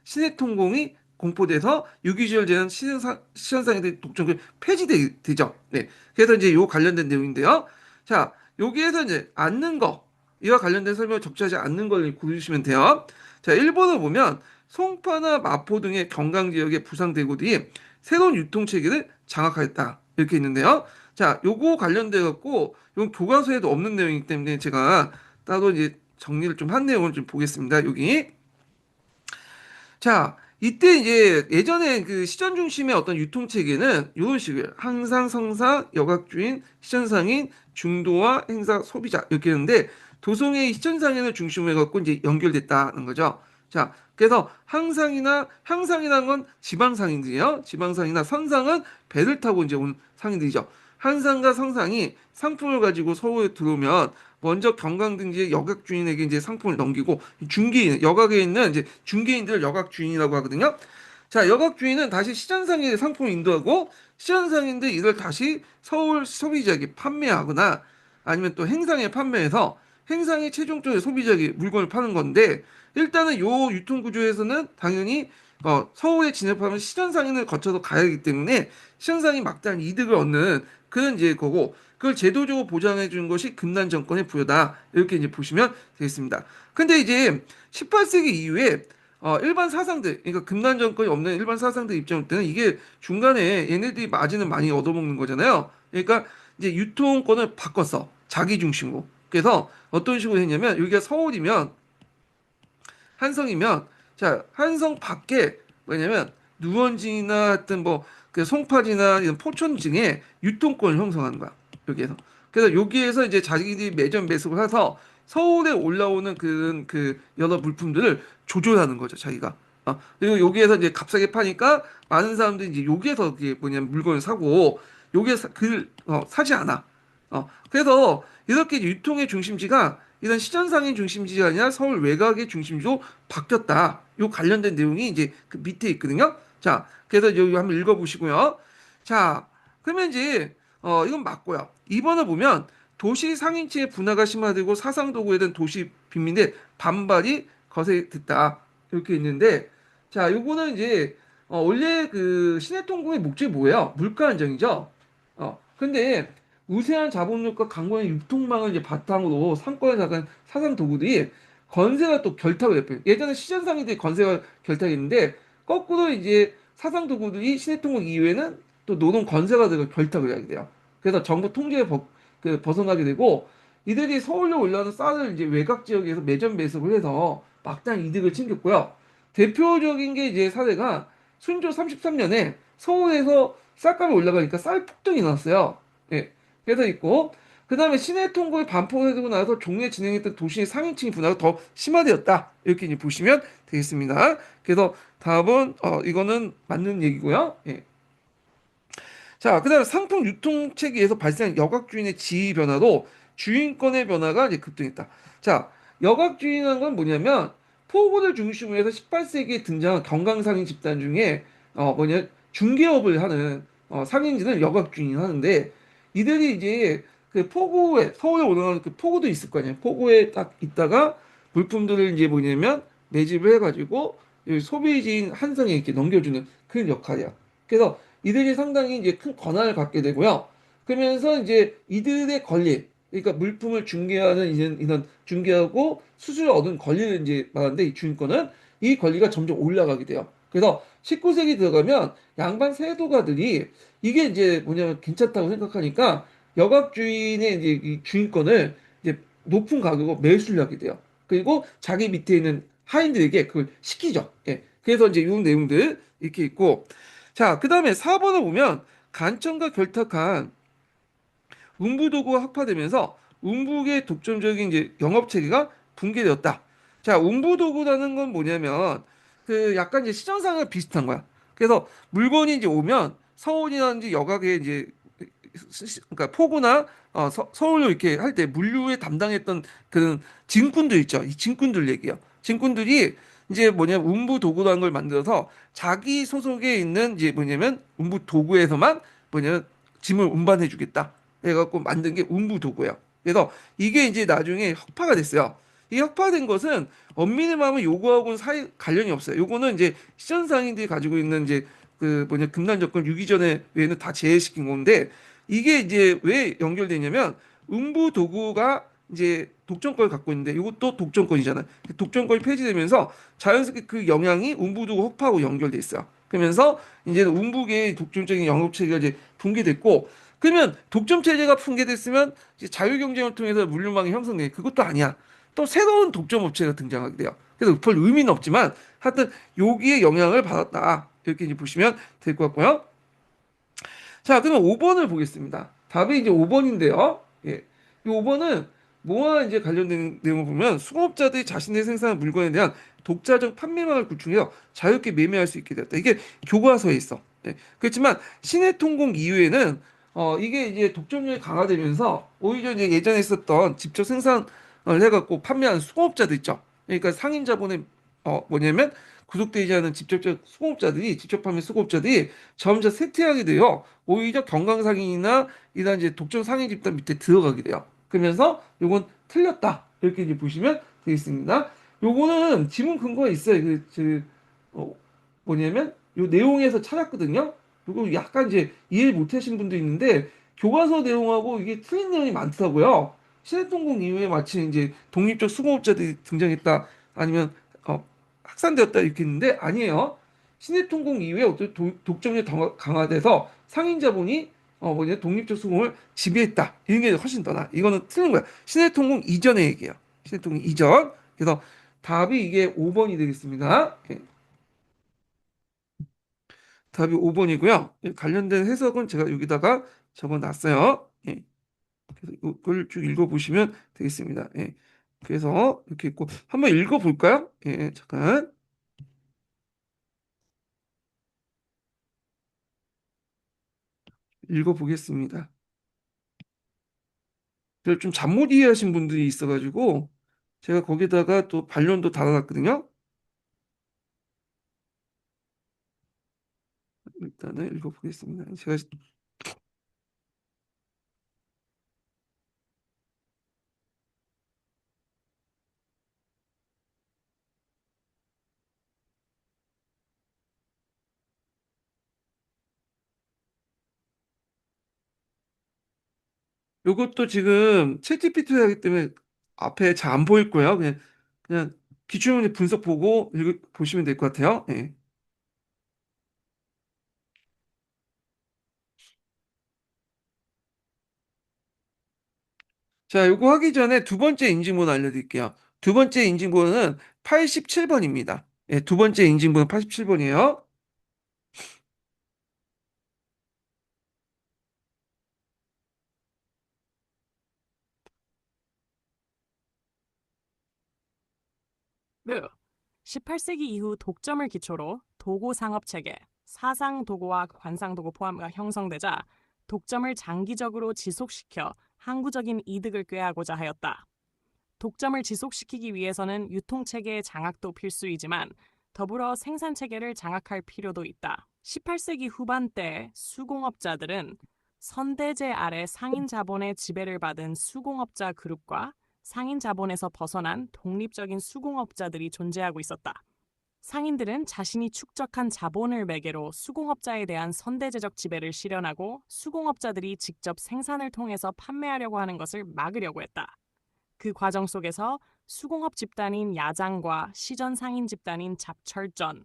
신해통공이 공포돼서 유기전을 제한 시장상인의 독점을 폐지되죠. 네. 그래서 이제 요 관련된 내용인데요. 자, 여기에서 이제 않는 거 이와 관련된 설명을 적절하지 않는 걸 고르시면 돼요. 자, 일본을 보면 송파나 마포 등의 경강 지역의 부상대구들이 새로운 유통체계를 장악하였다. 이렇게 있는데요. 자, 요거 관련돼 갖고 이건 교과서에도 없는 내용이기 때문에 제가 따로 이제 정리를 좀 한 내용을 좀 보겠습니다. 여기. 자, 이때 이제 예전에 그 시전 중심의 어떤 유통 체계는 이런 식이에요. 항상 성사, 여각주인, 시전상인, 중도화, 행사, 소비자 이렇게 했는데 도성의 시전상인을 중심으로 해갖고 이제 연결됐다는 거죠. 자, 그래서 항상이나 향상이라는 건 지방상인들이에요. 지방상이나 선상은 배를 타고 이제 온 상인들이죠. 한상과 성상이 상품을 가지고 서울에 들어오면 먼저 경강 등지의 여각 주인에게 이제 상품을 넘기고 중개인 여각에 있는 이제 중개인들을 여각 주인이라고 하거든요. 자, 여각 주인은 다시 시장상인의 상품을 인도하고 시장상인들 이걸 다시 서울 소비자에게 판매하거나 아니면 또 행상에 판매해서 행상이 최종적으로 소비자에게 물건을 파는 건데 일단은 요 유통 구조에서는 당연히 서울에 진입하면 시장상인을 거쳐서 가야 하기 때문에 시장상이 막대한 이득을 얻는 그런 이제 거고 그걸 제도적으로 보장해 주는 것이 금난 정권의 부여다. 이렇게 이제 보시면 되겠습니다. 근데 이제 18세기 이후에 일반 사상들, 그러니까 금난 정권이 없는 일반 사상들 입장 때는 이게 중간에 얘네들이 마진을 많이 얻어먹는 거잖아요. 그러니까 이제 유통권을 바꿨어. 자기 중심으로. 그래서 어떤 식으로 했냐면 여기가 서울이면 한성이면 자 한성 밖에 뭐냐면 누원지나 하여튼 뭐 그 송파지나 이런 포천 등의 유통권을 형성하는 거야 여기에서 그래서 여기에서 이제 자기들이 매점 매수를 해서 서울에 올라오는 그 여러 물품들을 조절하는 거죠 자기가 그리고 여기에서 이제 값싸게 파니까 많은 사람들이 이제 여기에서 그게 뭐냐면 물건을 사고 여기에서 사지 않아 그래서 이렇게 유통의 중심지가 이런 시전상의 중심지가 아니라 서울 외곽의 중심지로 바뀌었다. 요 관련된 내용이 이제 그 밑에 있거든요. 자, 그래서 여기 한번 읽어보시고요. 자, 그러면 이제 이건 맞고요. 2번을 보면 도시 상인층의 분화가 심화되고 사상 도구에 대한 도시 빈민의 반발이 거세됐다. 이렇게 있는데, 자, 요거는 이제 원래 그 시내통공의 목적이 뭐예요? 물가 안정이죠. 근데 우세한 자본력과 강건한 유통망을 이제 바탕으로 상권에 나간 사상 도구들이 건세가 또 결탁을 했어요. 예전에 시전상인들이 건세가 결탁했는데 거꾸로 이제 사상 도구들이 시내통공 이후에는 또 노동 건세가 되고 결탁을 하게 돼요. 그래서 정부 통제에 벗어나게 되고 이들이 서울로 올라오는 쌀을 이제 외곽 지역에서 매점 매수를 해서 막대한 이득을 챙겼고요. 대표적인 게 이제 사례가 순조 33년에 서울에서 쌀값이 올라가니까 쌀 폭등이 났어요. 예. 그래서 있고, 그 다음에 시내 통고에 반포가 되고 나서 종래 진행했던 도시의 상인층 분화가 더 심화되었다. 이렇게 이제 보시면 되겠습니다. 그래서 답은, 이거는 맞는 얘기고요. 예. 자, 그다음에 상품 유통 체계에서 발생한 여각 주인의 지위 변화도 주인권의 변화가 이제 급등했다. 자, 여각 주인이라는 건 뭐냐면 포고를 중심으로 해서 18세기에 등장한 경강상인 집단 중에 뭐냐 중개업을 하는 상인들은 여각 주인이 하는데 이들이 이제 그 포구에 서울에 오르는 그 포구도 있을 거 아니에요. 포구에 딱 있다가 물품들을 이제 뭐냐면 매집을 해가지고 이 소비지인 한성에 이렇게 넘겨주는 그런 역할이야. 그래서 이들이 상당히 이제 큰 권한을 갖게 되고요. 그러면서 이제 이들의 권리, 그러니까 물품을 중개하는 이런 중개하고 수수료 얻은 권리를 이제 말하는데 이 주인권은 이 권리가 점점 올라가게 돼요. 그래서 19세기 들어가면 양반 세도가들이 이게 이제 뭐냐면 괜찮다고 생각하니까 여각 주인의 이제 이 주인권을 이제 높은 가격으로 매수를 하게 돼요. 그리고 자기 밑에 있는 하인들에게 그걸 시키죠. 예. 그래서 이제 이 내용들 이렇게 있고 자, 그 다음에 4번을 보면 간청과 결탁한 운부도구가 확파되면서 운북의 독점적인 이제 영업 체계가 붕괴되었다. 자, 운부도구라는 건 뭐냐면 그 약간 이제 시장상과 비슷한 거야. 그래서 물건이 이제 오면 서울이라든지 여각에 이제 그러니까 포구나 서울로 이렇게 할 때 물류에 담당했던 그런 진군들 있죠. 이 진군들 얘기요. 진군들이 이제 뭐냐면 운부 도구라는 걸 만들어서 자기 소속에 있는 이제 뭐냐면 운부 도구에서만 뭐냐면 짐을 운반해 주겠다. 해갖고 만든 게 운부 도구예요. 그래서 이게 이제 나중에 혁파가 됐어요. 이 혁파된 것은 엄민의 마음은 요거하고는 사이 관련이 없어요. 요거는 이제 시전상인들이 가지고 있는 이제 그 뭐냐 금난 정권 6.2전에 외에는 다 제외시킨 건데 이게 이제 왜 연결되냐면 음부 도구가 이제 독점권을 갖고 있는데 이것도 독점권이잖아요. 독점권이 폐지되면서 자연스럽게 그 영향이 음부 도구 혁파하고 연결돼 있어요. 그러면서 이제 음부계의 독점적인 영업 체계가 이제 붕괴됐고 그러면 독점 체제가 붕괴됐으면 이제 자유 경쟁을 통해서 물류망이 형성돼. 그것도 아니야. 또 새로운 독점 업체가 등장하게 돼요. 그래서 별 의미는 없지만 하여튼 여기에 영향을 받았다. 이렇게 이제 보시면 될 것 같고요. 자, 그러면 5번을 보겠습니다. 답이 이제 5번인데요. 예. 이 5번은 뭐와 이제 관련된 내용을 보면 수급업자들이 자신의 생산한 물건에 대한 독자적 판매망을 구축해서 자유롭게 매매할 수 있게 되었다. 이게 교과서에 있어. 예. 그렇지만 시내통공 이후에는 이게 이제 독점력이 강화되면서 오히려 이제 예전에 있었던 직접 생산을 해갖고 판매하는 수급업자들 있죠. 그러니까 상인 자본의 뭐냐면 구속되지 않은 직접적 수급업자들이 직접 판매 수급업자들이 점차 쇠퇴하게 돼요. 오히려 경강상인이나 이런 이제 독점 상인 집단 밑에 들어가게 돼요. 그러면서 요건 틀렸다. 이렇게 이제 보시면 되겠습니다. 요거는 지문 근거가 있어요. 어, 뭐냐면 요 내용에서 찾았거든요. 요거 약간 이제 이해 못 하신 분도 있는데 교과서 내용하고 이게 틀린 내용이 많더라고요. 시내통공 이후에 마치 이제 독립적 수공업자들이 등장했다. 아니면 확산되었다 이렇게 했는데 아니에요. 시내통공 이후에 어떤 독점력이 강화돼서 상인 자본이 뭐냐 독립적 수공을 지배했다. 이런 게 훨씬 더 나. 이거는 틀린 거야. 시내통공 이전의 얘기예요. 시내통공 이전. 그래서 답이 이게 5번이 되겠습니다. 예, 답이 5번이고요. 관련된 해석은 제가 여기다가 적어놨어요. 예, 그래서 이걸 쭉 읽어보시면 되겠습니다. 예, 그래서 이렇게 있고 한번 읽어볼까요? 예, 잠깐 읽어보겠습니다. 그래서 좀 잠못 이해하신 분들이 있어가지고 제가 거기다가 또 반론도 달아놨거든요. 일단은 읽어보겠습니다. 제가 이것도 지금 챗GPT 하기 때문에 앞에 잘 안 보일 거예요. 그냥 기출문제 분석 보고 보시면 될 것 같아요. 예. 자, 요거 하기 전에 두 번째 인지문 알려드릴게요. 두 번째 인증번호는 87번입니다. 예, 두 번째 인증번호 87번이에요. 네. 18세기 이후 독점을 기초로 도고 상업 체계, 사상 도고와 관상 도고 포함가 형성되자 독점을 장기적으로 지속시켜 항구적인 이득을 꾀하고자 하였다. 독점을 지속시키기 위해서는 유통 체계의 장악도 필수이지만 더불어 생산 체계를 장악할 필요도 있다. 18세기 후반때 수공업자들은 선대제 아래 상인 자본의 지배를 받은 수공업자 그룹과 상인 자본에서 벗어난 독립적인 수공업자들이 존재하고 있었다. 상인들은 자신이 축적한 자본을 매개로 수공업자에 대한 선대제적 지배를 실현하고 수공업자들이 직접 생산을 통해서 판매하려고 하는 것을 막으려고 했다. 그 과정 속에서 수공업 집단인 야장과 시전 상인 집단인 잡철전,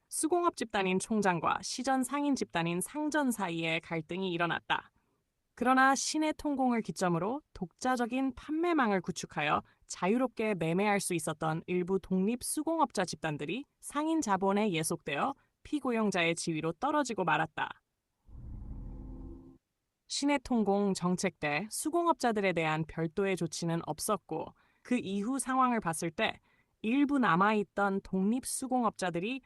수공업 집단인 총장과 시전 상인 집단인 상전 사이에 갈등이 일어났다. 그러나 신의 통공을 기점으로 독자적인 판매망을 구축하여 자유롭게 매매할 수 있었던 일부 독립 수공업자 집단들이 상인 자본에 예속되어 피고용자의 지위로 떨어지고 말았다. 신의 통공 정책 때 수공업자들에 대한 별도의 조치는 없었고 그 이후 상황을 봤을 때 일부 남아있던 독립 수공업자들이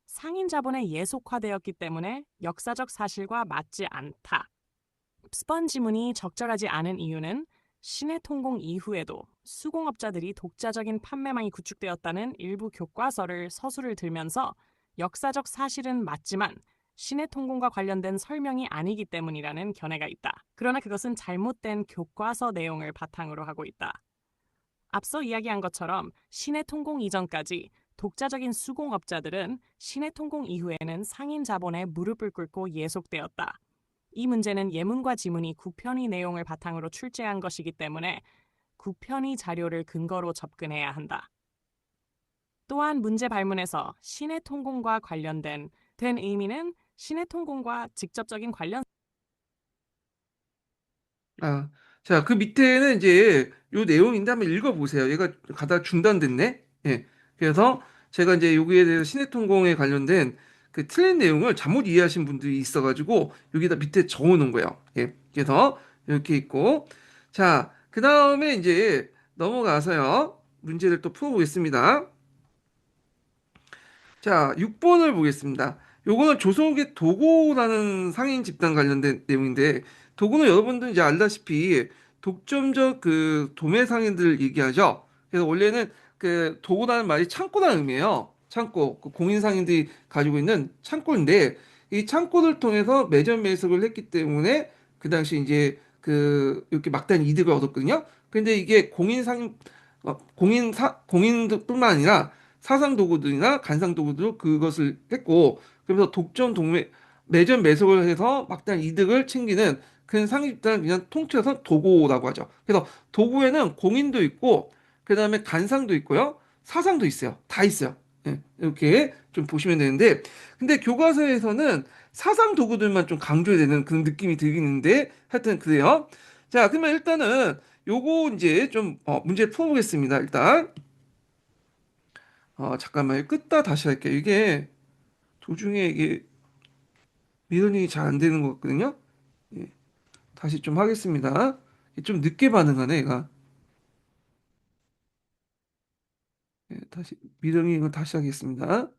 상인 자본에 예속화되었기 때문에 역사적 사실과 맞지 않다. 스펀 지문이 적절하지 않은 이유는 신의 통공 이후에도 수공업자들이 독자적인 판매망이 구축되었다는 일부 교과서를 서술을 들면서 역사적 사실은 맞지만 신의 통공과 관련된 설명이 아니기 때문이라는 견해가 있다. 그러나 그것은 잘못된 교과서 내용을 바탕으로 하고 있다. 앞서 이야기한 것처럼 신의 통공 이전까지 독자적인 수공업자들은 신의 통공 이후에는 상인 자본에 무릎을 꿇고 예속되었다. 이 문제는 예문과 지문이 구편의 내용을 바탕으로 출제한 것이기 때문에 구편의 자료를 근거로 접근해야 한다. 또한 문제 발문에서 신의 통공과 관련된 의미는 신의 통공과 직접적인 관련 아, 자, 그 밑에는 이제 요 내용인데 한번 읽어보세요. 얘가 가다 중단됐네. 예. 그래서 제가 이제 여기에 대해서 신해통공에 관련된 그 틀린 내용을 잘못 이해하신 분들이 있어가지고 여기다 밑에 적어놓은 거예요. 예. 그래서 이렇게 있고. 자, 그 다음에 이제 넘어가서요. 문제를 또 풀어보겠습니다. 자, 6번을 보겠습니다. 요거는 조선의 도고라는 상인 집단 관련된 내용인데, 도고는 여러분들 이제 알다시피 독점적 그 도매 상인들 얘기하죠. 그래서 원래는 그 도고라는 말이 창고라는 의미예요. 창고, 그 공인 상인들이 가지고 있는 창고인데, 이 창고를 통해서 매점 매석을 했기 때문에 그 당시 이제 그 이렇게 막대한 이득을 얻었거든요. 근데 이게 공인뿐만 아니라 사상 도구들이나 간상 도구들로 그것을 했고, 그래서 매점 매석을 해서 막대한 이득을 챙기는 그 상위 집단을 그냥 통틀어서 도고라고 하죠. 그래서 도구에는 공인도 있고 그다음에 간상도 있고요, 사상도 있어요. 다 있어요. 예, 이렇게 좀 보시면 되는데, 근데 교과서에서는 사상 도구들만 좀 강조해야 되는 그런 느낌이 들긴 있는데, 하여튼 그래요. 자, 그러면 일단은 요거 이제 좀 문제 풀어보겠습니다. 일단 잠깐만요. 끄다 다시 할게요. 이게 도중에 이게 미러링이 잘 안 되는 것 같거든요. 예, 다시 좀 하겠습니다. 좀 늦게 반응하네, 얘가. 예, 다시 미러링을 다시 하겠습니다.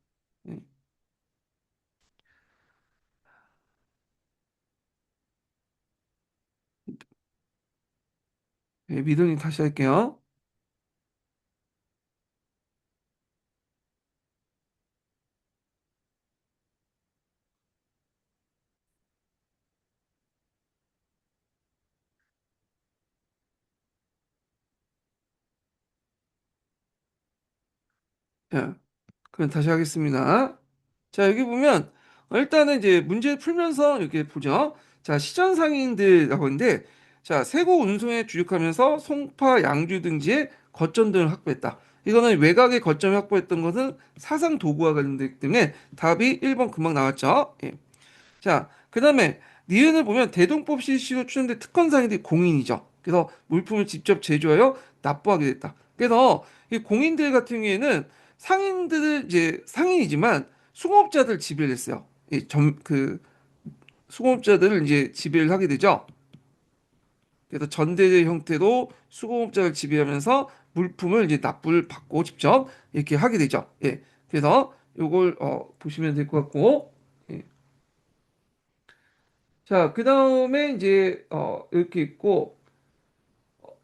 예, 미러링 다시 할게요. 예, 그럼 다시 하겠습니다. 자, 여기 보면 일단은 이제 문제 풀면서 이렇게 보죠. 자, 시전 상인들이라고 하는데, 자, 세고 운송에 주력하면서 송파, 양주 등지에 거점들을 확보했다. 이거는 외곽의 거점을 확보했던 것은 사상 도구와 관련되기 때문에 답이 1번 금방 나왔죠. 예. 자, 그다음에 니은을 보면 대동법 실시로 추정된 특권 상인들이 공인이죠. 그래서 물품을 직접 제조하여 납부하게 됐다. 그래서 이 공인들 같은 경우에는 상인들을 이제 상인이지만 수공업자들 지배를 했어요. 그 수공업자들을 이제 지배를 하게 되죠. 그래서 전대제 형태로 수공업자를 지배하면서 물품을 이제 납부를 받고 직접 이렇게 하게 되죠. 예. 그래서 요걸 보시면 될 것 같고. 예. 자, 그다음에 이제 이렇게 있고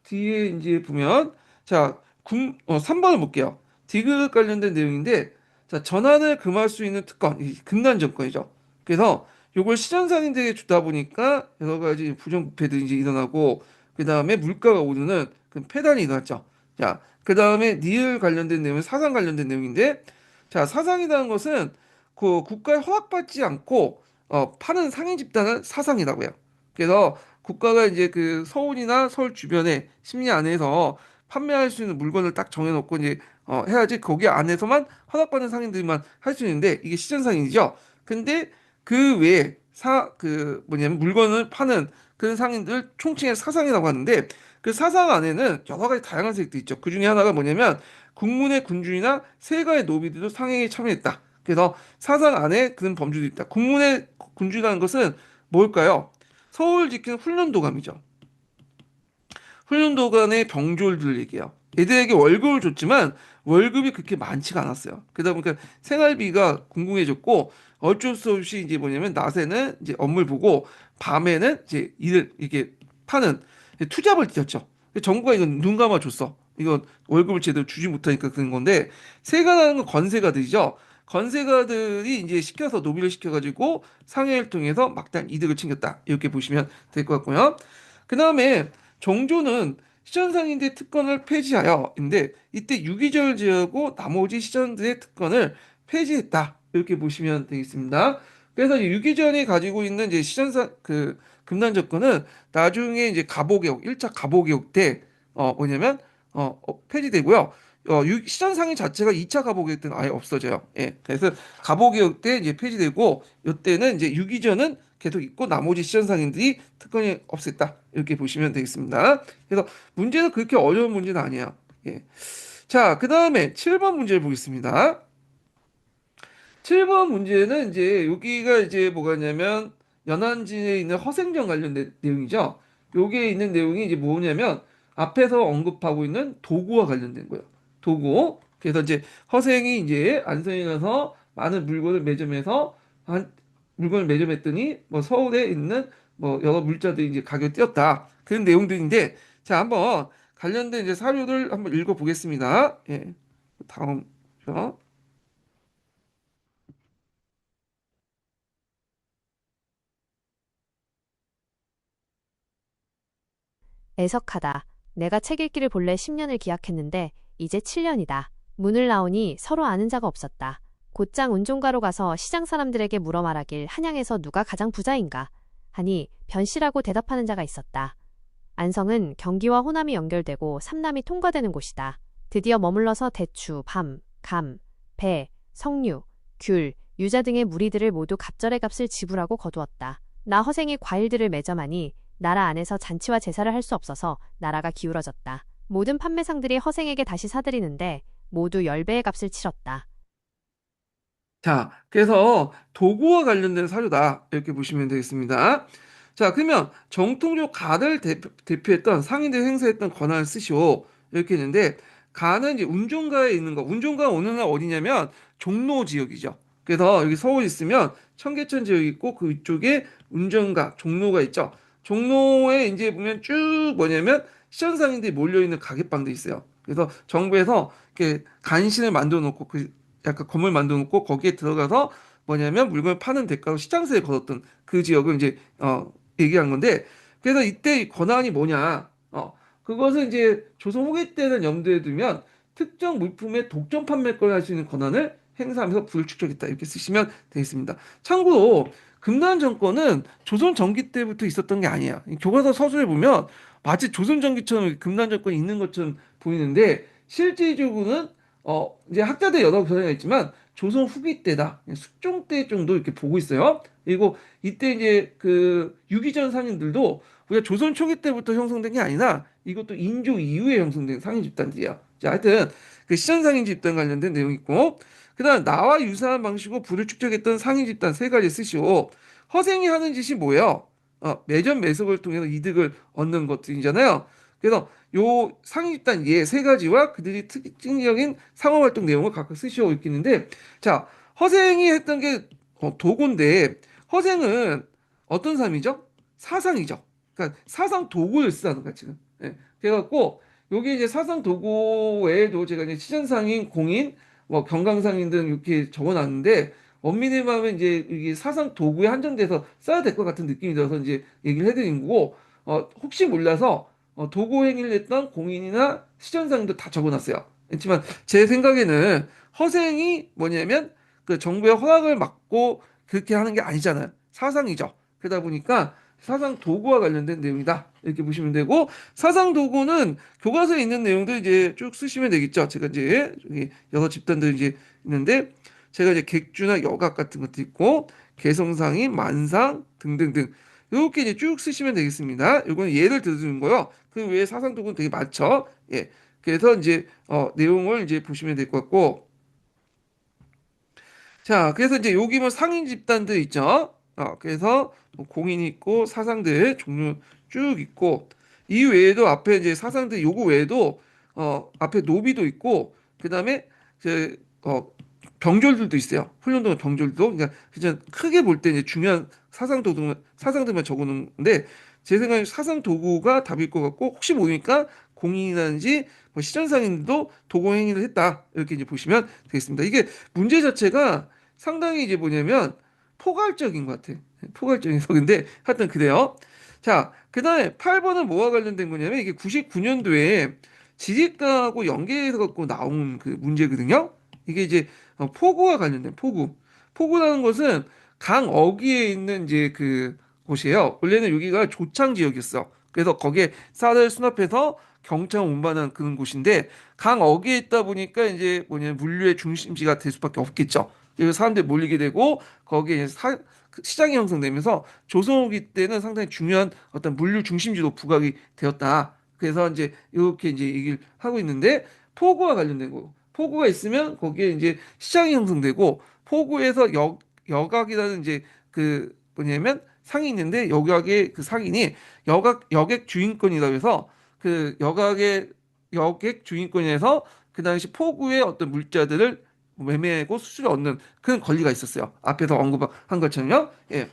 뒤에 이제 보면 자, 3번을 볼게요. 디귿 관련된 내용인데 자, 전환을 금할 수 있는 특권, 이 금단 정권이죠. 그래서 요걸 시장상인들에게 주다 보니까 여러 가지 부정부패들이 이제 일어나고 그다음에 물가가 오르는 그 폐단이 일어났죠. 자, 그다음에 니을 관련된 내용은 사상 관련된 내용인데 자, 사상이라는 것은 그 국가의 허락받지 않고 파는 상인 집단을 사상이라고 해요. 그래서 국가가 이제 그 서울이나 서울 주변에 심리 안에서 판매할 수 있는 물건을 딱 정해놓고 이제 해야지 거기 안에서만 허락받는 상인들만 할 수 있는데 이게 시전 상인이죠. 근데 그 외에 그 뭐냐면 물건을 파는 그런 상인들 총칭해서 사상이라고 하는데 그 사상 안에는 여러 가지 다양한 세력도 있죠. 그 중에 하나가 뭐냐면 국문의 군주이나 세가의 노비들도 상행에 참여했다. 그래서 사상 안에 그런 범주도 있다. 국문의 군주라는 것은 뭘까요? 서울 지키는 훈련도감이죠. 훈련도감의 병졸들을 얘기해요. 얘들에게 월급을 줬지만 월급이 그렇게 많지가 않았어요. 그러다 보니까 생활비가 궁궁해졌고 어쩔 수 없이 이제 뭐냐면 낮에는 이제 업무를 보고 밤에는 이제 일을 이렇게 파는 투잡을 뛰었죠. 정부가 이건 눈 감아 줬어. 이건 월급을 제대로 주지 못하니까 그런 건데 세가라는 건 건세가들이죠. 건세가들이 이제 시켜서 노비를 시켜가지고 상해를 통해서 막대한 이득을 챙겼다. 이렇게 보시면 될 것 같고요. 그 다음에 정조는 시전상인들의 특권을 폐지하여인데 이때 유기적을 제하고 나머지 시전들의 특권을 폐지했다. 이렇게 보시면 되겠습니다. 그래서 유기전이 가지고 있는 이제 시전상 그 금단 정권은 나중에 이제 갑오개혁 1차 갑오개혁 때 뭐냐면 폐지되고요. 시전상인 자체가 2차 갑오개혁 때는 아예 없어져요. 예. 그래서 갑오개혁 때 이제 폐지되고 이때는 이제 유기전은 계속 있고 나머지 시전상인들이 특권이 없앴다. 이렇게 보시면 되겠습니다. 그래서 문제는 그렇게 어려운 문제는 아니에요. 예. 자, 그 다음에 7번 문제를 보겠습니다. 7번 문제는 이제 여기가 이제 뭐가 있냐면 연안지에 있는 허생전 관련된 내용이죠. 여기에 있는 내용이 이제 뭐냐면 앞에서 언급하고 있는 도구와 관련된 거예요. 도구. 그래서 이제 허생이 이제 안성에 가서 많은 물건을 매점해서 물건을 매점했더니 뭐 서울에 있는 뭐 여러 물자들이 이제 가격이 뛰었다. 그런 내용들인데 자, 한번 관련된 이제 사료를 한번 읽어 보겠습니다. 예. 다음 죠. 애석하다. 내가 책 읽기를 본래 10년을 기약했는데 이제 7년이다. 문을 나오니 서로 아는 자가 없었다. 곧장 운종가로 가서 시장 사람들에게 물어 말하길 한양에서 누가 가장 부자인가 하니 변씨라고 대답하는 자가 있었다. 안성은 경기와 호남이 연결되고 삼남이 통과되는 곳이다. 드디어 머물러서 대추, 밤, 감, 배, 석류, 귤, 유자 등의 무리들을 모두 갑절의 값을 지불하고 거두었다. 나 허생이 과일들을 매점하니 나라 안에서 잔치와 제사를 할 수 없어서 나라가 기울어졌다. 모든 판매상들이 허생에게 다시 사들이는데 모두 10배의 값을 치렀다. 자, 그래서 도구와 관련된 사료다. 이렇게 보시면 되겠습니다. 자, 그러면 정통적 가를 대표했던 상인들이 행사했던 권한을 쓰시오. 이렇게 했는데, 가는 이제 운종가에 있는 거. 운종가 어느 날 어디냐면 종로 지역이죠. 그래서 여기 서울 있으면 청계천 지역이 있고 그 위쪽에 운전가, 종로가 있죠. 종로에 이제 보면 쭉 뭐냐면 시전상인들이 몰려있는 가게방들이 있어요. 그래서 정부에서 이렇게 간신을 만들어 놓고 그 약간 건물 만들어 놓고 거기에 들어가서 뭐냐면 물건을 파는 대가로 시장세를 걸었던 그 지역을 이제 얘기한 건데 그래서 이때 이 권한이 뭐냐 그것은 이제 조선 후기 때를 염두에 두면 특정 물품의 독점 판매권을 할 수 있는 권한을 행사하면서 불축적했다 이렇게 쓰시면 되겠습니다. 참고로 금단 정권은 조선 전기 때부터 있었던 게 아니에요. 이 교과서 서술에 보면 마치 조선 전기처럼 금단 정권이 있는 것처럼 보이는데 실질적으로는 이제 학자들 여러 견해가 있지만 조선 후기 때다. 숙종 때 정도 이렇게 보고 있어요. 그리고 이때 이제 그 유기전 상인들도 우리가 조선 초기 때부터 형성된 게 아니라 이것도 인조 이후에 형성된 상인 집단들이야. 자, 하여튼 그 시전 상인 집단 관련된 내용이 있고, 그다음 나와 유사한 방식으로 부를 축적했던 상인 집단 세 가지 쓰시오. 허생이 하는 짓이 뭐예요? 매점 매석을 통해서 이득을 얻는 것들이잖아요. 그래서 요 상인 집단 예 세 가지와 그들이 특징적인 상호 활동 내용을 각각 쓰시오 이렇게 있는데, 자, 허생이 했던 게 도구인데, 허생은 어떤 사람이죠? 사상이죠. 그러니까 사상 도구를 쓰다는 거야 지금. 예. 그래갖고 여기 이제 사상 도구 외에도 제가 이제 시전상인, 공인, 뭐 경강상인 등 이렇게 적어놨는데, 원민의 마음은 이제 이게 사상 도구에 한정돼서 써야 될 것 같은 느낌이 들어서 이제 얘기를 해드린 거고, 혹시 몰라서 도구 행위를 했던 공인이나 시전상인도 다 적어놨어요. 그렇지만 제 생각에는 허생이 뭐냐면 그 정부의 허락을 받고 그렇게 하는 게 아니잖아요. 사상이죠. 그러다 보니까 사상 도구와 관련된 내용이다. 이렇게 보시면 되고, 사상 도구는 교과서에 있는 내용들 이제 쭉 쓰시면 되겠죠. 제가 이제 여기 여러 집단들 이제 있는데, 제가 이제 객주나 여각 같은 것도 있고, 개성상인, 만상 등등등 이렇게 이제 쭉 쓰시면 되겠습니다. 이건 예를 들어주는 거요. 그 외에 사상 도구는 되게 많죠. 예. 그래서 이제 내용을 이제 보시면 될 것 같고, 자, 그래서 이제 여기 뭐 상인 집단들 있죠. 그래서 뭐 공인이 있고 사상들 종류 쭉 있고, 이 외에도 앞에 이제 사상들 요거 외에도 앞에 노비도 있고, 그다음에 그 병졸들도 있어요. 훈련동의 병졸도. 그러니까 그냥 크게 볼 때 이제 중요한 사상들만 적어놓는데, 제 생각에 사상 도구가 답일 것 같고, 혹시 모르니까 공인이라든지 뭐 시전상인도 도구 행위를 했다 이렇게 이제 보시면 되겠습니다. 이게 문제 자체가 상당히 이제 뭐냐면 포괄적인 것 같아. 포괄적인 석인데 하여튼 그래요. 자, 그다음에 8번은 뭐와 관련된 거냐면, 이게 99년도에 지리과하고 연계해서 갖고 나온 그 문제거든요. 이게 이제 포구와 관련된 포구. 포구라는 것은 강 어귀에 있는 이제 그 곳이에요. 원래는 여기가 조창 지역이었어. 그래서 거기에 쌀을 수납해서 경창 운반한 그런 곳인데, 강 어귀에 있다 보니까 이제 뭐냐면 물류의 중심지가 될 수밖에 없겠죠. 그래서 사람들이 몰리게 되고 거기에 이제 그 시장이 형성되면서 조선 후기 때는 상당히 중요한 어떤 물류 중심지로 부각이 되었다. 그래서 이제 이렇게 이제 얘기를 하고 있는데, 포구와 관련된 거. 포구가 있으면 거기에 이제 시장이 형성되고, 포구에서 여각이라는 이제 그 뭐냐면 상이 있는데, 여각의 그 상인이 여객 주인권이라고 해서 그 여각의 여객 주인권에서 그 당시 포구의 어떤 물자들을 매매하고 수수료 얻는 그런 권리가 있었어요. 앞에서 언급한 것처럼요. 예.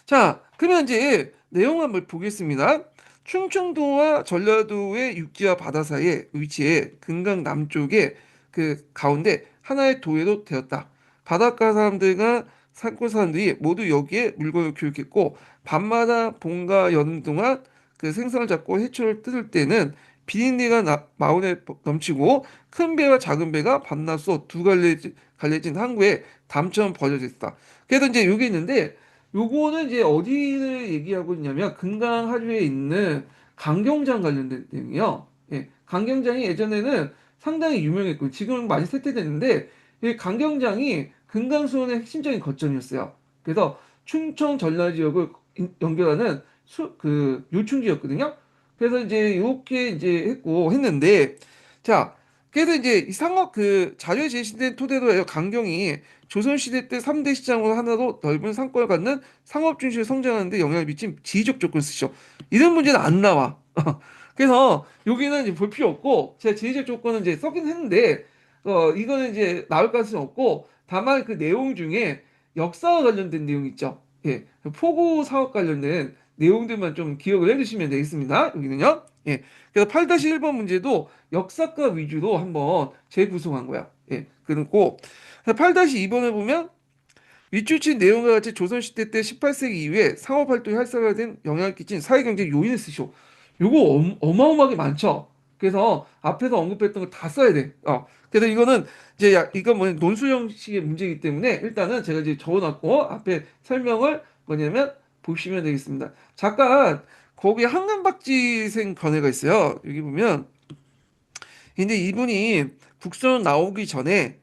자, 그러면 이제 내용 한번 보겠습니다. 충청도와 전라도의 육지와 바다 사이에 위치해 금강 남쪽에 그 가운데 하나의 도회로 되었다. 바닷가 사람들과 산골 사람들이 모두 여기에 물건을 교육했고, 밤마다 봄과 여름 동안 그 생선을 잡고 해초를 뜯을 때는 비린내가 마을에 넘치고, 큰 배와 작은 배가 밤낮으로 두 갈래진 항구에 담처럼 버려져 있다. 그래서 이제 여기 있는데, 요거는 이제 어디를 얘기하고 있냐면 금강 하류에 있는 강경장 관련된 내용이요. 예, 강경장이 예전에는 상당히 유명했고 지금은 많이 쇠퇴됐는데, 이 강경장이 금강수원의 핵심적인 거점이었어요. 그래서 충청 전라 지역을 연결하는 그 요충지였거든요. 그래서 이제 이렇게 이제 했는데, 자, 그래서 이제 이 상업 그 자료에 제시된 토대로 해요. 강경이 조선시대 때 3대 시장으로 하나로 넓은 상권을 갖는 상업 중심으로 성장하는 데 영향을 미친 지리적 조건 쓰죠. 이런 문제는 안 나와. 그래서 여기는 이제 볼 필요 없고, 제가 지리적 조건은 이제 써긴 했는데, 이거는 이제 나올 가능성이 없고, 다만 그 내용 중에 역사와 관련된 내용 있죠. 예. 포구 사업 관련된 내용들만 좀 기억을 해주시면 되겠습니다. 여기는요. 예. 그래서 8-1번 문제도 역사과 위주로 한번 재구성한 거야. 예. 그리고 8-2번을 보면 윗줄친 내용과 같이 조선시대 때 18세기 이후에 상업활동이 활성화된 영향을 끼친 사회경제 요인을 쓰시오. 요거 어마어마하게 많죠. 그래서 앞에서 언급했던 거 다 써야 돼. 그래서 이거는 이제 이건 뭐 논술 형식의 문제이기 때문에 일단은 제가 이제 적어놨고 앞에 설명을 뭐냐면 보시면 되겠습니다. 잠깐 거기 한강박지생 견해가 있어요. 여기 보면, 근데 이분이 국선 나오기 전에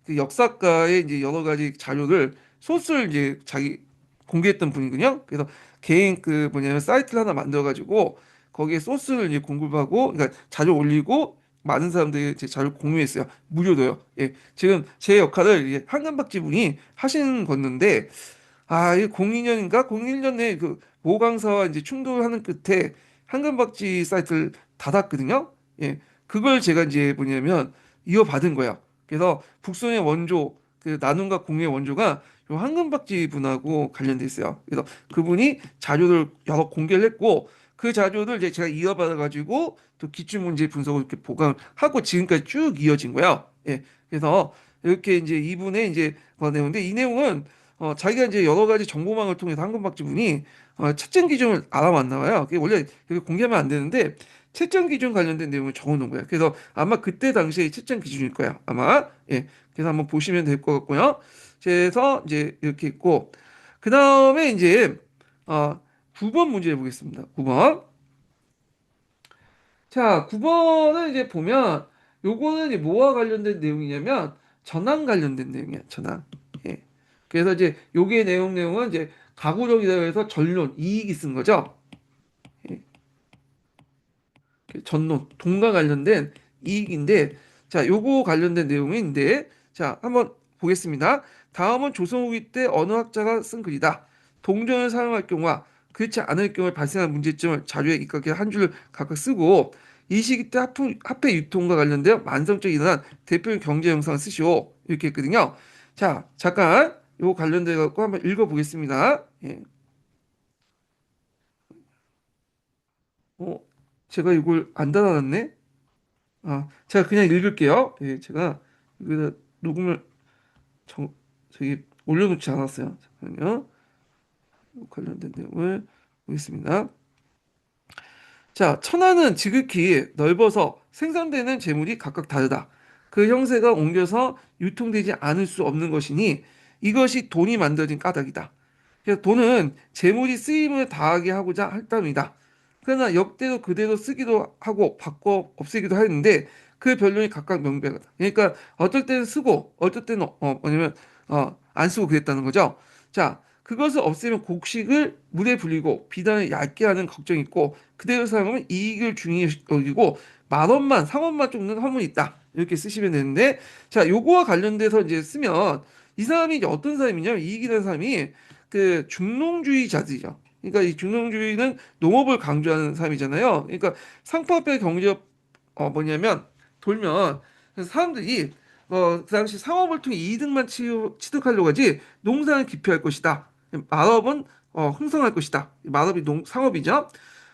그 역사가의 이제 여러 가지 자료를 소스를 이제 자기 공개했던 분이거든요. 그래서 개인 그 뭐냐면 사이트를 하나 만들어 가지고 거기에 소스를 이제 공급하고, 그러니까 자료 올리고 많은 사람들이 제 자료 공유했어요. 무료로요. 예, 지금 제 역할을 이제 한금박쥐 분이 하시는 건데, 이 02년인가 01년에 그 모강사와 이제 충돌하는 끝에 한금박쥐 사이트를 닫았거든요. 예, 그걸 제가 이제 뭐냐면 이어받은 거예요. 그래서 북son의 원조 그 나눔과 공유의 원조가 요 한금박쥐 분하고 관련돼 있어요. 그래서 그분이 자료를 여러 공개를 했고 그 자료를 이제 제가 이어받아 가지고 또 기출문제 분석을 이렇게 보강하고 지금까지 쭉 이어진 거예요. 예, 그래서 이렇게 이제 이분의 이제 내용인데 이 내용은 자기가 이제 여러 가지 정보망을 통해서 한금박쥐 분이 채점 기준을 알아왔나 봐요. 그게 원래 그게 공개하면 안 되는데 채점 기준 관련된 내용을 적어놓은 거예요. 그래서 아마 그때 당시에 채점 기준일 거예요. 아마 예. 그래서 한번 보시면 될 것 같고요. 그래서 이제 이렇게 있고 그 다음에 이제 어, 9번 문제 보겠습니다. 9번. 자, 9번은 이제 보면 요거는 이제 뭐와 관련된 내용이냐면 전환 관련된 내용이야. 전환. 예. 그래서 이제 요게 내용은 이제 가구력이라 해서 전론 이익이 쓴 거죠. 예. 전론 돈과 관련된 이익인데 자, 요거 관련된 내용인데 자, 한번 보겠습니다. 다음은 조선 후기 때 어느 학자가 쓴 글이다. 동전을 사용할 경우와 그렇지 않을 경우에 발생한 문제점을 자료에 입각해 한 줄을 각각 쓰고 이 시기 때 화폐 유통과 관련되어 만성적인 일어난 대표적인 경제 영상을 쓰시오. 이렇게 했거든요. 자, 잠깐 요거 관련돼 갖고 한번 읽어 보겠습니다. 예. 어, 제가 이걸 안 닫아놨네. 제가 그냥 읽을게요. 예, 제가 여기다 녹음을 저기 올려놓지 않았어요. 잠깐만요. 관련된 내용을 보겠습니다. 자, 천안은 지극히 넓어서 생산되는 재물이 각각 다르다. 그 형세가 옮겨서 유통되지 않을 수 없는 것이니 이것이 돈이 만들어진 까닭이다. 그래서 돈은 재물이 쓰임을 다하게 하고자 할 따름이다. 그러나 역대로 그대로 쓰기도 하고 바꿔 없애기도 하는데 그 변론이 각각 명백하다. 그러니까 어떨 때는 쓰고 어떨 때는 뭐냐면 안 쓰고 그랬다는 거죠. 자, 그것을 없애면 곡식을 물에 불리고 비단을 얇게 하는 걱정이 있고 그대로 사용하면 이익을 중요시 여기고 만원만 상원만 쫓는 허물이 있다. 이렇게 쓰시면 되는데 자, 요거와 관련돼서 이제 쓰면 이 사람이 이제 어떤 사람이냐면 이익이라는 사람이 그 중농주의자들이죠. 그러니까 이 중농주의는 농업을 강조하는 사람이잖아요. 그러니까 상파업의 경제업 뭐냐면 돌면 그래서 사람들이 그 당시 상업을 통해 이득만 취득하려고 하지 농사는 기피할 것이다. 마업은 흥성할 것이다. 마업이 상업이죠.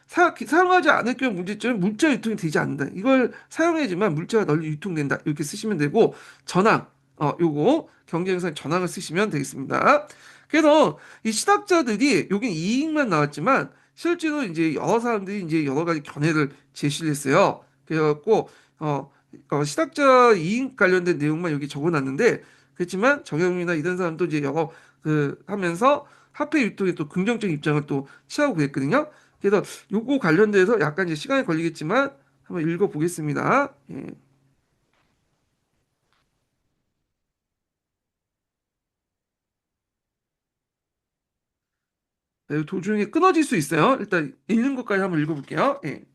사용하지 않을 경우 문제점은 물자 유통이 되지 않는다. 이걸 사용해야지만 물자가 널리 유통된다. 이렇게 쓰시면 되고 전황 요거 경제영상 전황을 쓰시면 되겠습니다. 그래서 이 시각자들이 여긴 이익만 나왔지만 실제로 이제 여러 사람들이 이제 여러 가지 견해를 제시를 했어요. 그래갖고 시각자 이익 관련된 내용만 여기 적어놨는데 그렇지만 정영이나 이런 사람도 이제 여러 그 하면서 화폐 유통에 또 긍정적인 입장을 또 취하고 그랬거든요. 그래서 요거 관련돼서 약간 이제 시간이 걸리겠지만 한번 읽어보겠습니다. 예. 네, 도중에 끊어질 수 있어요. 일단 읽는 것까지 한번 읽어볼게요. 예.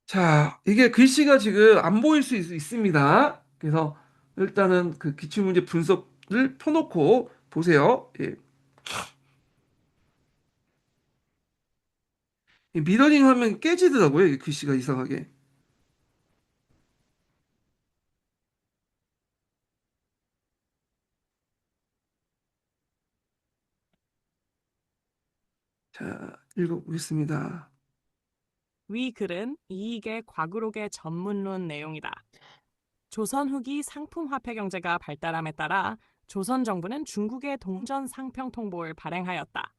자, 이게 글씨가 지금 안 보일 수 있습니다. 그래서 일단은 그 기출문제 분석을 펴놓고 보세요. 예. 이 미러링 하면 깨지더라고요. 이 글씨가 이상하게. 자, 읽어보겠습니다. 위 글은 이익의 과구록의 전문론 내용이다. 조선 후기 상품 화폐 경제가 발달함에 따라 조선 정부는 중국의 동전 상평 통보를 발행하였다.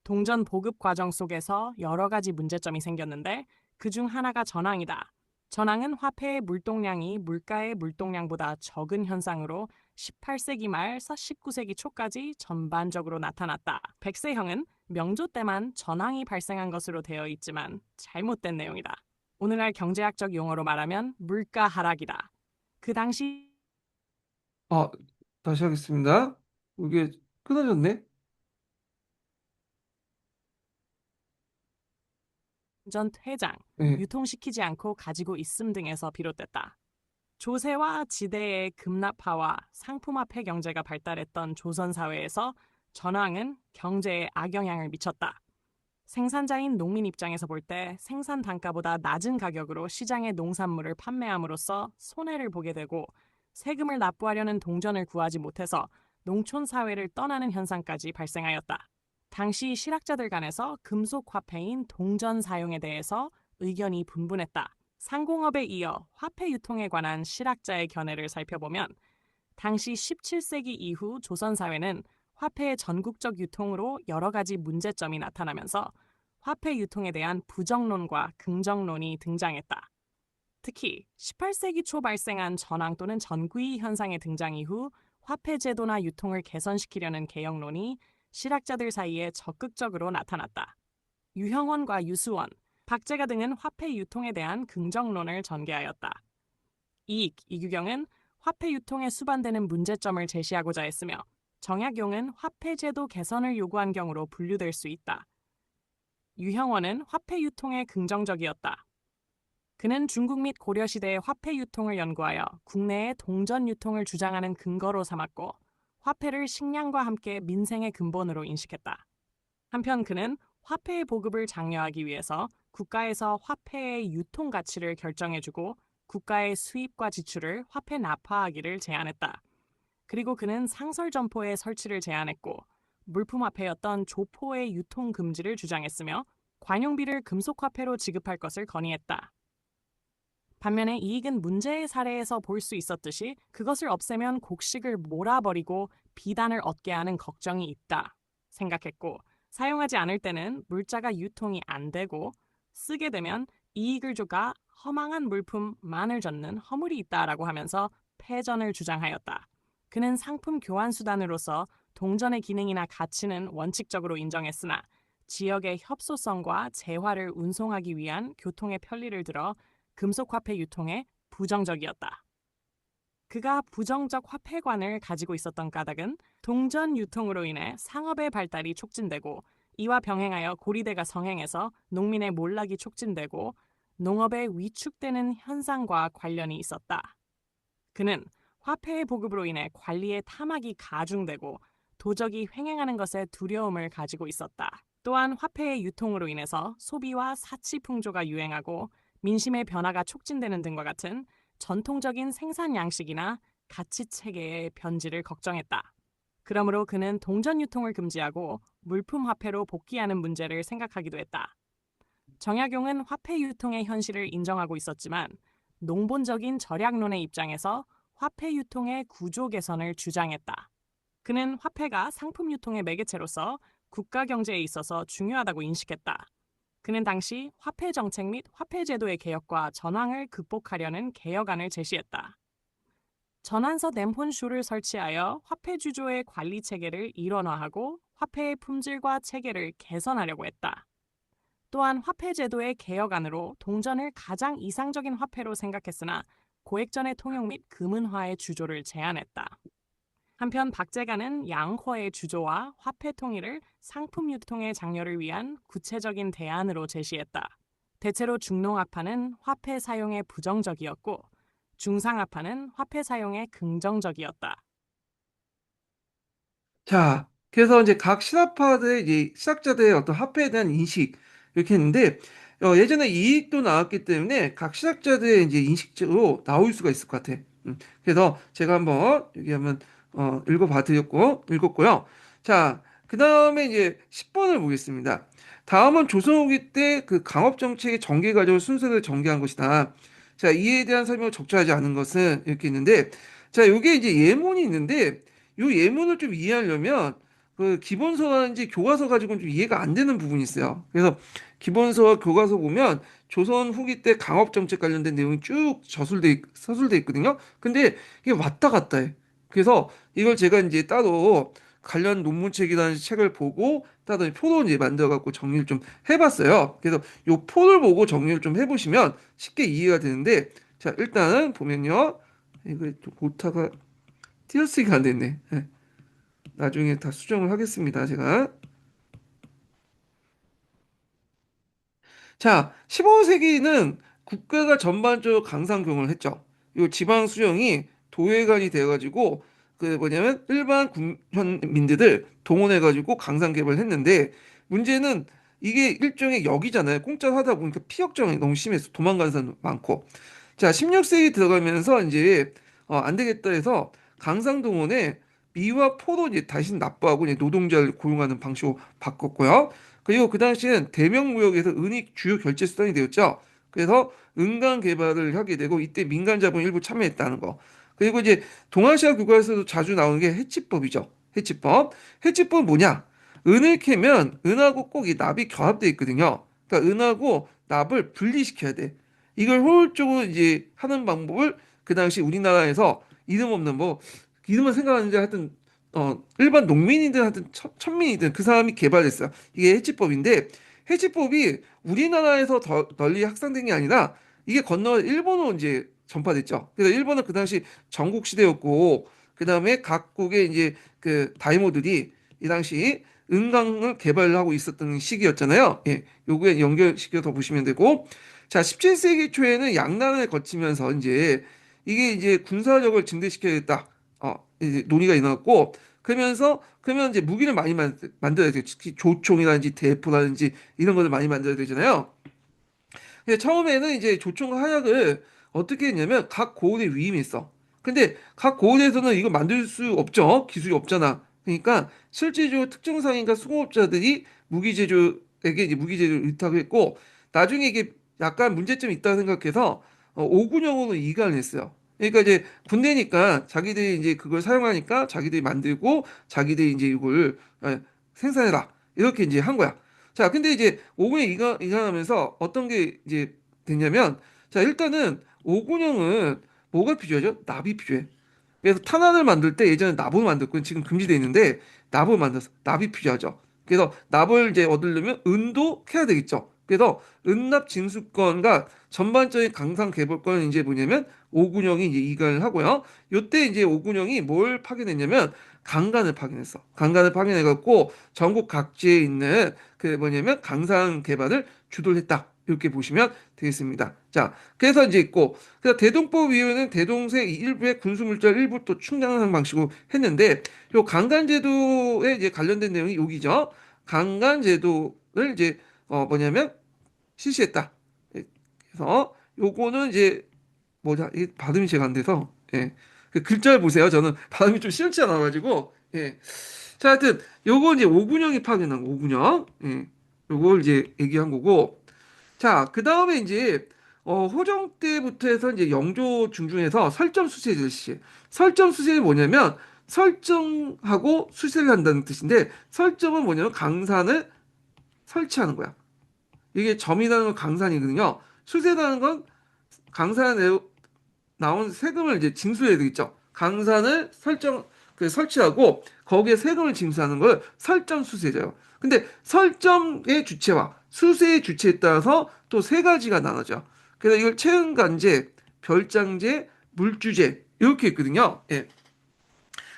동전 보급 과정 속에서 여러 가지 문제점이 생겼는데 그중 하나가 전황이다. 전황은 화폐의 물동량이 물가의 물동량보다 적은 현상으로 18세기 말서 19세기 초까지 전반적으로 나타났다. 백세형은 명조 때만 전황이 발생한 것으로 되어 있지만 잘못된 내용이다. 오늘날 경제학적 용어로 말하면 물가 하락이다. 그 당시 아, 다시 하겠습니다. 이게 끊어졌네. 전 퇴장, 네. 유통시키지 않고 가지고 있음 등에서 비롯됐다. 조세와 지대의 급납화와 상품화폐 경제가 발달했던 조선 사회에서 전황은 경제에 악영향을 미쳤다. 생산자인 농민 입장에서 볼 때 생산 단가보다 낮은 가격으로 시장에 농산물을 판매함으로써 손해를 보게 되고 세금을 납부하려는 동전을 구하지 못해서 농촌 사회를 떠나는 현상까지 발생하였다. 당시 실학자들 간에서 금속 화폐인 동전 사용에 대해서 의견이 분분했다. 상공업에 이어 화폐 유통에 관한 실학자의 견해를 살펴보면 당시 17세기 이후 조선 사회는 화폐의 전국적 유통으로 여러 가지 문제점이 나타나면서 화폐 유통에 대한 부정론과 긍정론이 등장했다. 특히 18세기 초 발생한 전황 또는 전구이 현상의 등장 이후 화폐 제도나 유통을 개선시키려는 개혁론이 실학자들 사이에 적극적으로 나타났다. 유형원과 유수원, 박제가 등은 화폐 유통에 대한 긍정론을 전개하였다. 이익, 이규경은 화폐 유통에 수반되는 문제점을 제시하고자 했으며 정약용은 화폐 제도 개선을 요구한 경우로 분류될 수 있다. 유형원은 화폐 유통에 긍정적이었다. 그는 중국 및 고려 시대의 화폐 유통을 연구하여 국내의 동전 유통을 주장하는 근거로 삼았고 화폐를 식량과 함께 민생의 근본으로 인식했다. 한편 그는 화폐의 보급을 장려하기 위해서 국가에서 화폐의 유통 가치를 결정해주고 국가의 수입과 지출을 화폐 납하하기를 제안했다. 그리고 그는 상설 점포의 설치를 제안했고 물품 화폐였던 조포의 유통 금지를 주장했으며 관용비를 금속 화폐로 지급할 것을 건의했다. 반면에 이익은 문제의 사례에서 볼 수 있었듯이 그것을 없애면 곡식을 몰아버리고 비단을 얻게 하는 걱정이 있다 생각했고 사용하지 않을 때는 물자가 유통이 안 되고 쓰게 되면 이익을 줘가 허망한 물품만을 젓는 허물이 있다라고 하면서 패전을 주장하였다. 그는 상품 교환 수단으로서 동전의 기능이나 가치는 원칙적으로 인정했으나 지역의 협소성과 재화를 운송하기 위한 교통의 편리를 들어 금속 화폐 유통에 부정적이었다. 그가 부정적 화폐관을 가지고 있었던 까닭은 동전 유통으로 인해 상업의 발달이 촉진되고 이와 병행하여 고리대가 성행해서 농민의 몰락이 촉진되고 농업에 위축되는 현상과 관련이 있었다. 그는 화폐의 보급으로 인해 관리의 탐악이 가중되고 도적이 횡행하는 것에 두려움을 가지고 있었다. 또한 화폐의 유통으로 인해서 소비와 사치 풍조가 유행하고 민심의 변화가 촉진되는 등과 같은 전통적인 생산 양식이나 가치 체계의 변질을 걱정했다. 그러므로 그는 동전 유통을 금지하고 물품 화폐로 복귀하는 문제를 생각하기도 했다. 정약용은 화폐 유통의 현실을 인정하고 있었지만 농본적인 절약론의 입장에서 화폐 유통의 구조 개선을 주장했다. 그는 화폐가 상품 유통의 매개체로서 국가 경제에 있어서 중요하다고 인식했다. 그는 당시 화폐 정책 및 화폐 제도의 개혁과 전황을 극복하려는 개혁안을 제시했다. 전환서 댐혼쇼를 설치하여 화폐 주조의 관리 체계를 일원화하고 화폐의 품질과 체계를 개선하려고 했다. 또한 화폐 제도의 개혁안으로 동전을 가장 이상적인 화폐로 생각했으나 고액전의 통용 및 금은화의 주조를 제안했다. 한편 박제가는 양호의 주조와 화폐 통일을 상품 유통의 장려를 위한 구체적인 대안으로 제시했다. 대체로 중농학파는 화폐 사용에 부정적이었고 중상학파는 화폐 사용에 긍정적이었다. 자, 그래서 이제 각 신학파들의 이제 신학자들의 어떤 화폐에 대한 인식 이렇게 했는데 예전에 이익도 나왔기 때문에 각 신학자들의 이제 인식적으로 나올 수가 있을 것 같아. 그래서 제가 한번 여기 한번 읽었고요. 자, 그 다음에 이제 10번을 보겠습니다. 다음은 조선 후기 때 그 강업 정책의 전개 과정을 순서대로 전개한 것이다. 자, 이에 대한 설명을 적절하지 않은 것은 이렇게 있는데, 자, 요게 이제 예문이 있는데, 요 예문을 좀 이해하려면 그 기본서라든지 교과서 가지고는 좀 이해가 안 되는 부분이 있어요. 그래서 기본서와 교과서 보면 조선 후기 때 강업 정책 관련된 내용이 쭉 서술돼 있거든요. 근데 이게 왔다 갔다 해. 그래서 이걸 제가 이제 따로 관련 논문책이라는 책을 보고 따더니 표로 이제 만들어 갖고 정리를 좀 해봤어요. 그래서 요 표를 보고 정리를 좀 해보시면 쉽게 이해가 되는데, 자, 일단은 보면요. 이거 좀 오타가 띄어쓰기가 안 됐네. 예, 나중에 다 수정을 하겠습니다. 제가. 자, 15세기는 국가가 전반적으로 강상경을 했죠. 이 지방 수령이 도회관이 돼가지고 그 뭐냐면 일반 국민민들을 동원해가지고 강상 개발을 했는데, 문제는 이게 일종의 역이잖아요. 공짜로 하다 보니까 피역정이 너무 심해서 도망가는 사람도 많고. 자, 16세기 들어가면서 이제 안 되겠다 해서 강상동원에 미와 포로 이제 다시 납부하고 이제 노동자를 고용하는 방식으로 바꿨고요. 그리고 그 당시엔 대명무역에서 은이 주요 결제 수단이 되었죠. 그래서 은강 개발을 하게 되고 이때 민간 자본이 일부 참여했다는 거. 그리고 이제 동아시아 국가에서도 자주 나오는 게 해치법이죠. 해치법. 해치법은 뭐냐? 은을 캐면 은하고 꼭 이 납이 결합되어 있거든요. 그러니까 은하고 납을 분리시켜야 돼. 이걸 효율적으로 이제 하는 방법을 그 당시 우리나라에서 이름 없는 뭐 이름은 생각하는데 하여튼 일반 농민이든 하여튼 천민이든 그 사람이 개발했어요. 이게 해치법인데, 해치법이 우리나라에서 더 널리 확산된 게 아니라 이게 건너 일본으로 이제 전파됐죠. 그래서 일본은 그 당시 전국 시대였고, 그 다음에 각국의 이제 그 다이모들이 이 당시 은강을 개발하고 있었던 시기였잖아요. 예, 요거에 연결시켜서 보시면 되고, 자, 17세기 초에는 양난을 거치면서 이제 이게 이제 군사력을 증대시켜야겠다. 이제 논의가 일어났고, 그러면 이제 무기를 많이 만들어야 돼요. 특히 조총이라든지 대포라든지 이런 것을 많이 만들어야 되잖아요. 근데 처음에는 이제 조총과 화약을 어떻게 했냐면 각 고을에 위임이 있어. 근데 각 고을에서는 이거 만들 수 없죠. 기술이 없잖아. 그러니까 실제적으로 특정 상인과 수공업자들이 무기 제조에게 이제 무기 제조를 의탁했고, 나중에 이게 약간 문제점이 있다고 생각해서 오군형으로 이관을 했어요. 그러니까 이제 군대니까 자기들이 이제 그걸 사용하니까 자기들이 만들고 자기들이 이제 이걸 생산해라, 이렇게 이제 한 거야. 자, 근데 이제 오군에 이관하면서 어떤 게 이제 됐냐면, 자, 일단은 오군형은 뭐가 필요하죠? 납이 필요해. 그래서 탄환을 만들 때 예전에 납을 만들고 지금 금지되어 있는데 납을 만들어서 납이 필요하죠. 그래서 납을 이제 얻으려면 은도 캐야 되겠죠. 그래서 은납 징수권과 전반적인 강상 개발권은 이제 뭐냐면 오군영이 이제 이관을 하고요. 요때 이제 오군영이 뭘 파견했냐면 강간을 파견했어. 강간을 파견해갖고 전국 각지에 있는 그 뭐냐면 강상 개발을 주도를 했다. 이렇게 보시면 되겠습니다. 자, 그래서 이제 있고, 그래서 대동법 이후에는 대동세 일부의 군수물자를 일부 또 충당하는 방식으로 했는데, 요 강간제도에 이제 관련된 내용이 여기죠. 강간제도를 이제 뭐냐면 실시했다. 예, 그래서 요거는 이제 뭐냐, 이 발음이 제가 안 돼서, 예, 그 글자를 보세요. 저는 발음이 좀 시원치 않아가지고, 예. 자, 하여튼 요거 이제 오군영이 파견한 거, 오군영. 예. 요걸 이제 얘기한 거고. 자, 그 다음에 이제 호정 때부터 해서 이제 영조 중중에서 설점 수세제를 시해. 설점 수세는 뭐냐면 설정하고 수세를 한다는 뜻인데, 설점은 뭐냐면 강산을 설치하는 거야. 이게 점이라는 건 강산이거든요. 수세라는 건 강산에 나온 세금을 이제 징수해야 되겠죠. 강산을 설치하고 거기에 세금을 징수하는 걸 설점 수세제요. 근데 설점의 주체와 수세의 주체에 따라서 또 세 가지가 나눠져. 그래서 이걸 체은간제, 별장제, 물주제 이렇게 있거든요. 예.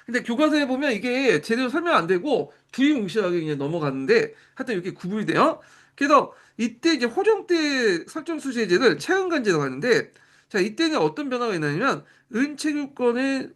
근데 교과서에 보면 이게 제대로 설명 안 되고 두리뭉실하게 그냥 넘어갔는데 하여튼 이렇게 구분이 돼요. 그래서 이때 이제 호정 때 설정 수세제를 체은간제라고 하는데, 자, 이때는 어떤 변화가 있냐면 은체류권을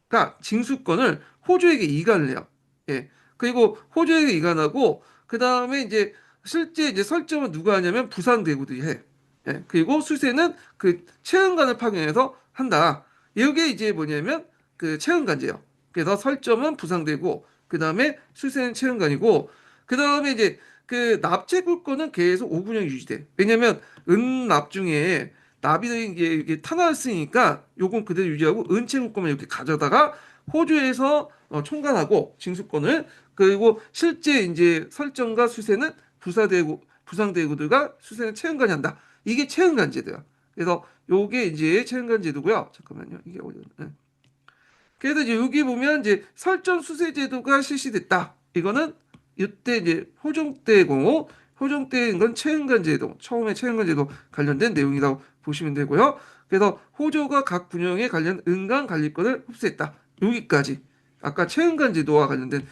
가 징수권을 호주에게 이관을 해요. 예. 그리고 호주에게 이관하고 그 다음에 이제 실제 이제 설정은 누가 하냐면 부산대구들이 해. 예. 그리고 수세는 그 체은관을 파견해서 한다. 이게 이제 뭐냐면 그 체은관제예요. 그래서 설정은 부산대구, 그 다음에 수세는 체은관이고, 그 다음에 이제 그 납제국권은 계속 오군형이 유지돼. 왜냐면 은납 중에 나비들이 이게 탄화를 쓰니까 요건 그대로 유지하고 은채국권만 이렇게 가져다가 호주에서 총괄하고 징수권을, 그리고 실제 이제 설정과 수세는 부상대구들과 수세는 체은관이 한다. 이게 체은관제도야. 그래서 요게 이제 체은관제도고요. 잠깐만요. 이게 어디? 네. 그래서 이제 여기 보면 이제 설정 수세제도가 실시됐다. 이거는 이때 이제 호종 때인 건 체은간제도, 처음에 체은간제도 관련된 내용이라고 보시면 되고요. 그래서 호조가 각 군영에 관련 은강 관리권을 흡수했다. 여기까지 아까 체은간제도와 관련된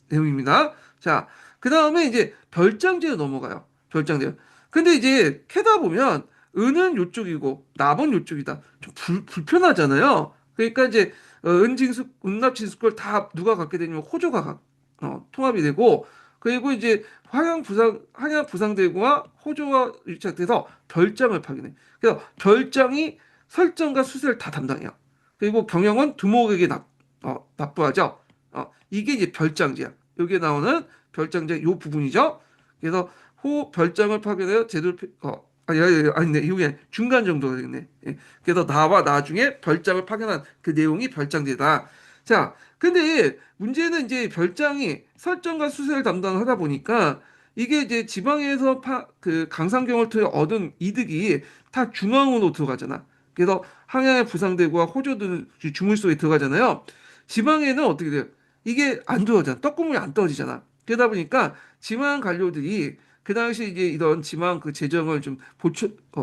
내용입니다. 자, 그 다음에 이제 별장제로 넘어가요. 별장제. 근데 이제 캐다 보면 은은 요쪽이고 납은 요쪽이다. 좀 불편하잖아요. 그러니까 이제 은징수, 은납징수권 다 누가 갖게 되냐면 호조가 통합이 되고 그리고 이제 한양 부상대구와 호조가 유착돼서 별장을 파견해. 그래서 별장이 설정과 수세를 다 담당해요. 그리고 경영은 두목에게 납부하죠. 이게 이제 별장제야. 여기에 나오는 별장제 요 부분이죠. 그래서 별장을 파견해서 아니네, 이게 중간 정도가 되겠네. 예. 그래서 나와 나중에 별장을 파견한 그 내용이 별장제다. 자, 근데 문제는 이제 별장이 설정과 수세를 담당하다 보니까 이게 이제 지방에서 그 강상경을 통해 얻은 이득이 다 중앙으로 들어가잖아. 그래서 항양의 부상대구와 호조들 주물 속에 들어가잖아요. 지방에는 어떻게 돼요? 이게 안 들어가잖아. 떡국물이 안 떨어지잖아. 그러다 보니까 지방 관료들이 그 당시 이제 이런 지방 그 재정을 좀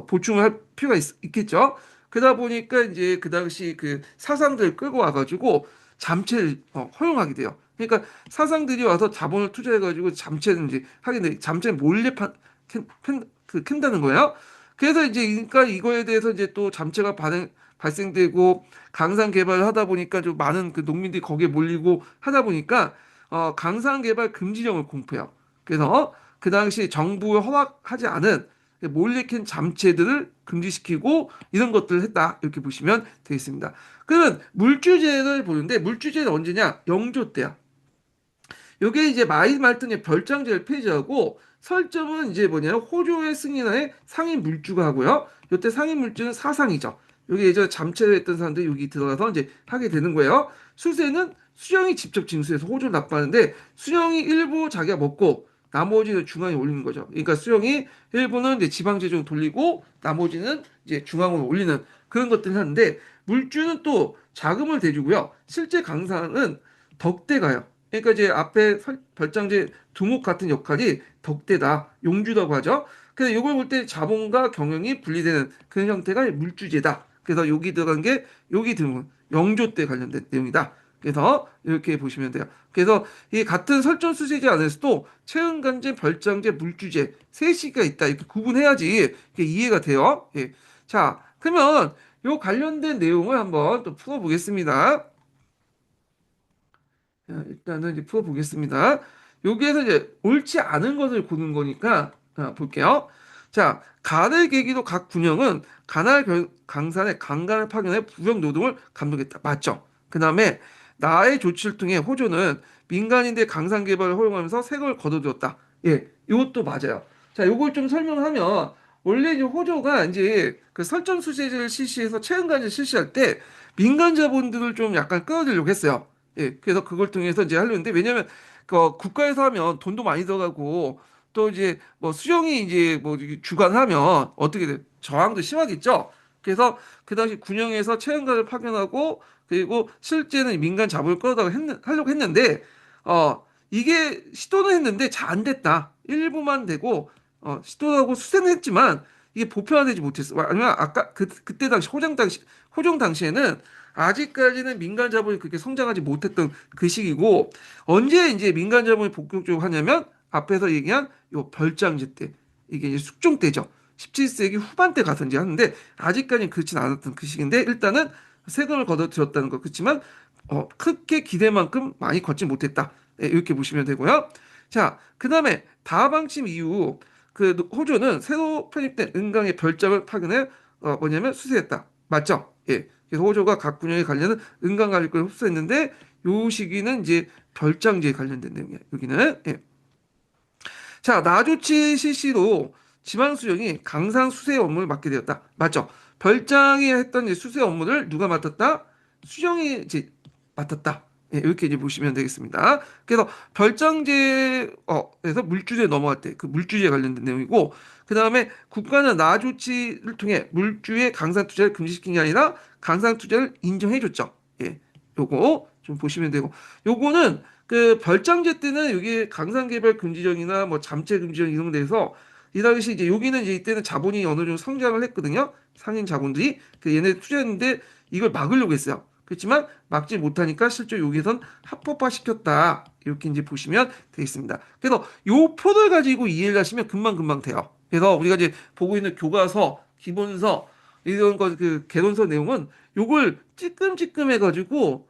보충을 할 필요가 있겠죠. 그러다 보니까 이제 그 당시 그 사상들 끌고 와가지고 잠체를 허용하게 돼요. 그러니까 사상들이 와서 자본을 투자해가지고 잠체를 이제 하게 돼. 잠체 몰래 캔다는 거예요. 그래서 이제 그러니까 이거에 대해서 이제 또 잠체가 발생되고 강산 개발을 하다 보니까 좀 많은 그 농민들이 거기에 몰리고 하다 보니까 강산 개발 금지령을 공포해요. 그래서 그 당시 정부가 허락하지 않은 몰래 캔 잠체들을 금지시키고 이런 것들을 했다. 이렇게 보시면 되겠습니다. 그러면 물주제를 보는데 물주제는 언제냐? 영조 때야. 요게 이제 마이 말등의 별장제를 폐지하고 설정은 이제 뭐냐면 호조의 승인하에 상인 물주가 하고요. 요때 상인 물주는 사상이죠. 요게 예전에 잠체를 했던 사람들이 여기 들어가서 이제 하게 되는 거예요. 수세는 수령이 직접 징수해서 호조를 납부하는데 수령이 일부 자기가 먹고 나머지는 중앙에 올리는 거죠. 그러니까 수령이 일부는 이제 지방제종 돌리고 나머지는 이제 중앙으로 올리는 그런 것들을 하는데 물주는 또 자금을 대주고요. 실제 강사는 덕대가요. 그러니까 이제 앞에 별장제 두목 같은 역할이 덕대다, 용주라고 하죠. 그래서 이걸 볼 때 자본과 경영이 분리되는 그런 형태가 물주제다. 그래서 여기 들어간 게 여기 들어간 영조 때 관련된 내용이다. 그래서 이렇게 보시면 돼요. 그래서 이 같은 설정 수제제 안에서도 체은간제, 별장제, 물주제 세 시가 있다. 이렇게 구분해야지 이게 이해가 돼요. 예. 자, 그러면 요 관련된 내용을 한번 또 풀어보겠습니다. 자, 일단은 이제 풀어보겠습니다. 여기에서 이제 옳지 않은 것을 고른 거니까 볼게요. 자, 간을 계기로 각 군영은 강산에 강간을 파견해 부역 노동을 감독했다. 맞죠? 그 다음에 나의 조치를 통해 호조는 민간인들 강산 개발을 허용하면서 세금을 거둬들였다. 예, 이것도 맞아요. 자, 요걸 좀 설명하면 원래 이제 호조가 이제 그 설정 수재를 실시해서 체은간을 실시할 때 민간 자본들을 좀 약간 끌어들이려고 했어요. 예, 그래서 그걸 통해서 이제 하려는데 왜냐면 그 국가에서 하면 돈도 많이 들어가고 또 이제 뭐 수령이 이제 뭐 주관하면 어떻게 돼? 저항도 심하겠죠. 그래서 그 당시 군영에서 체험가를 파견하고 그리고 실제는 민간 자본을 끌어다가 하려고 했는데 이게 시도는 했는데 잘 안 됐다. 일부만 되고 시도하고 수세는 했지만 이게 보편화되지 못했어. 아니면 아까 그때 당시 호정 당시에는 아직까지는 민간 자본이 그렇게 성장하지 못했던 그 시기고 언제 이제 민간 자본이 본격적으로 하냐면 앞에서 얘기한 요 별장제 때 이게 이제 숙종 때죠. 17세기 후반때 가서 이제 하는데 아직까지는 그렇진 않았던 그 시기인데 일단은 세금을 걷어들였다는 거 그렇지만 크게 기대만큼 많이 걷지 못했다. 네, 이렇게 보시면 되고요. 자, 그다음에 다방침 이후 그 호조는 새로 편입된 은강의 별장을 파견해 뭐냐면 수세했다. 맞죠? 예. 그래서 호조가 각 군영에 관련된 은강 관리권을 흡수했는데 요 시기는 이제 별장제에 관련된 내용이에요. 여기는 예. 자, 나조치 실시로 지방수령이 강상 수세 업무를 맡게 되었다. 맞죠? 별장이 했던 이제 수세 업무를 누가 맡았다? 수령이 이제 맡았다. 예, 이렇게 이제 보시면 되겠습니다. 그래서 별장제에서 물주제 넘어갈 때 그 물주제에 관련된 내용이고, 그 다음에 국가는 나조치를 통해 물주의 강상 투자를 금지시킨 게 아니라 강상 투자를 인정해줬죠. 예, 요거 좀 보시면 되고, 요거는 그 별장제 때는 여기 강산개발 금지령이나 뭐 잠재 금지령 이런 데서 이 당시 이제 여기는 이제 이때는 자본이 어느 정도 성장을 했거든요. 상인 자본들이 그 얘네 투자했는데 이걸 막으려고 했어요. 그렇지만 막지 못하니까 실제 여기선 합법화 시켰다. 이렇게 이제 보시면 되겠습니다. 그래서 요 표를 가지고 이해를 하시면 금방금방 돼요. 그래서 우리가 이제 보고 있는 교과서, 기본서 이런 거 그 개론서 내용은 요걸 찌끔찌끔 해가지고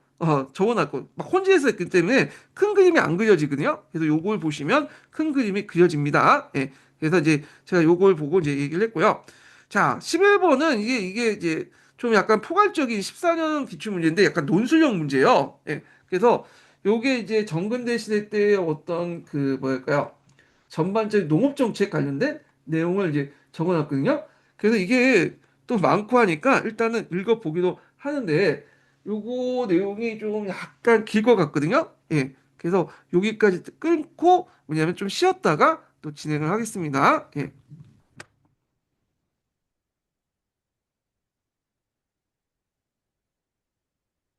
적어놨고 막 혼재해서 했기 때문에 큰 그림이 안 그려지거든요. 그래서 요걸 보시면 큰 그림이 그려집니다. 예. 그래서 이제 제가 요걸 보고 이제 얘기를 했고요. 자, 11번은 이게 이제 좀 약간 포괄적인 14년 기출문제인데 약간 논술형 문제예요. 예. 그래서 요게 이제 정근대 시대 때 어떤 그 뭐랄까요? 전반적인 농업 정책 관련된 내용을 이제 적어놨거든요. 그래서 이게 또 많고 하니까 일단은 읽어보기도 하는데 요거 내용이 좀 약간 길 것 같거든요. 예. 그래서 여기까지 끊고 뭐냐면 좀 쉬었다가 또 진행을 하겠습니다. 예.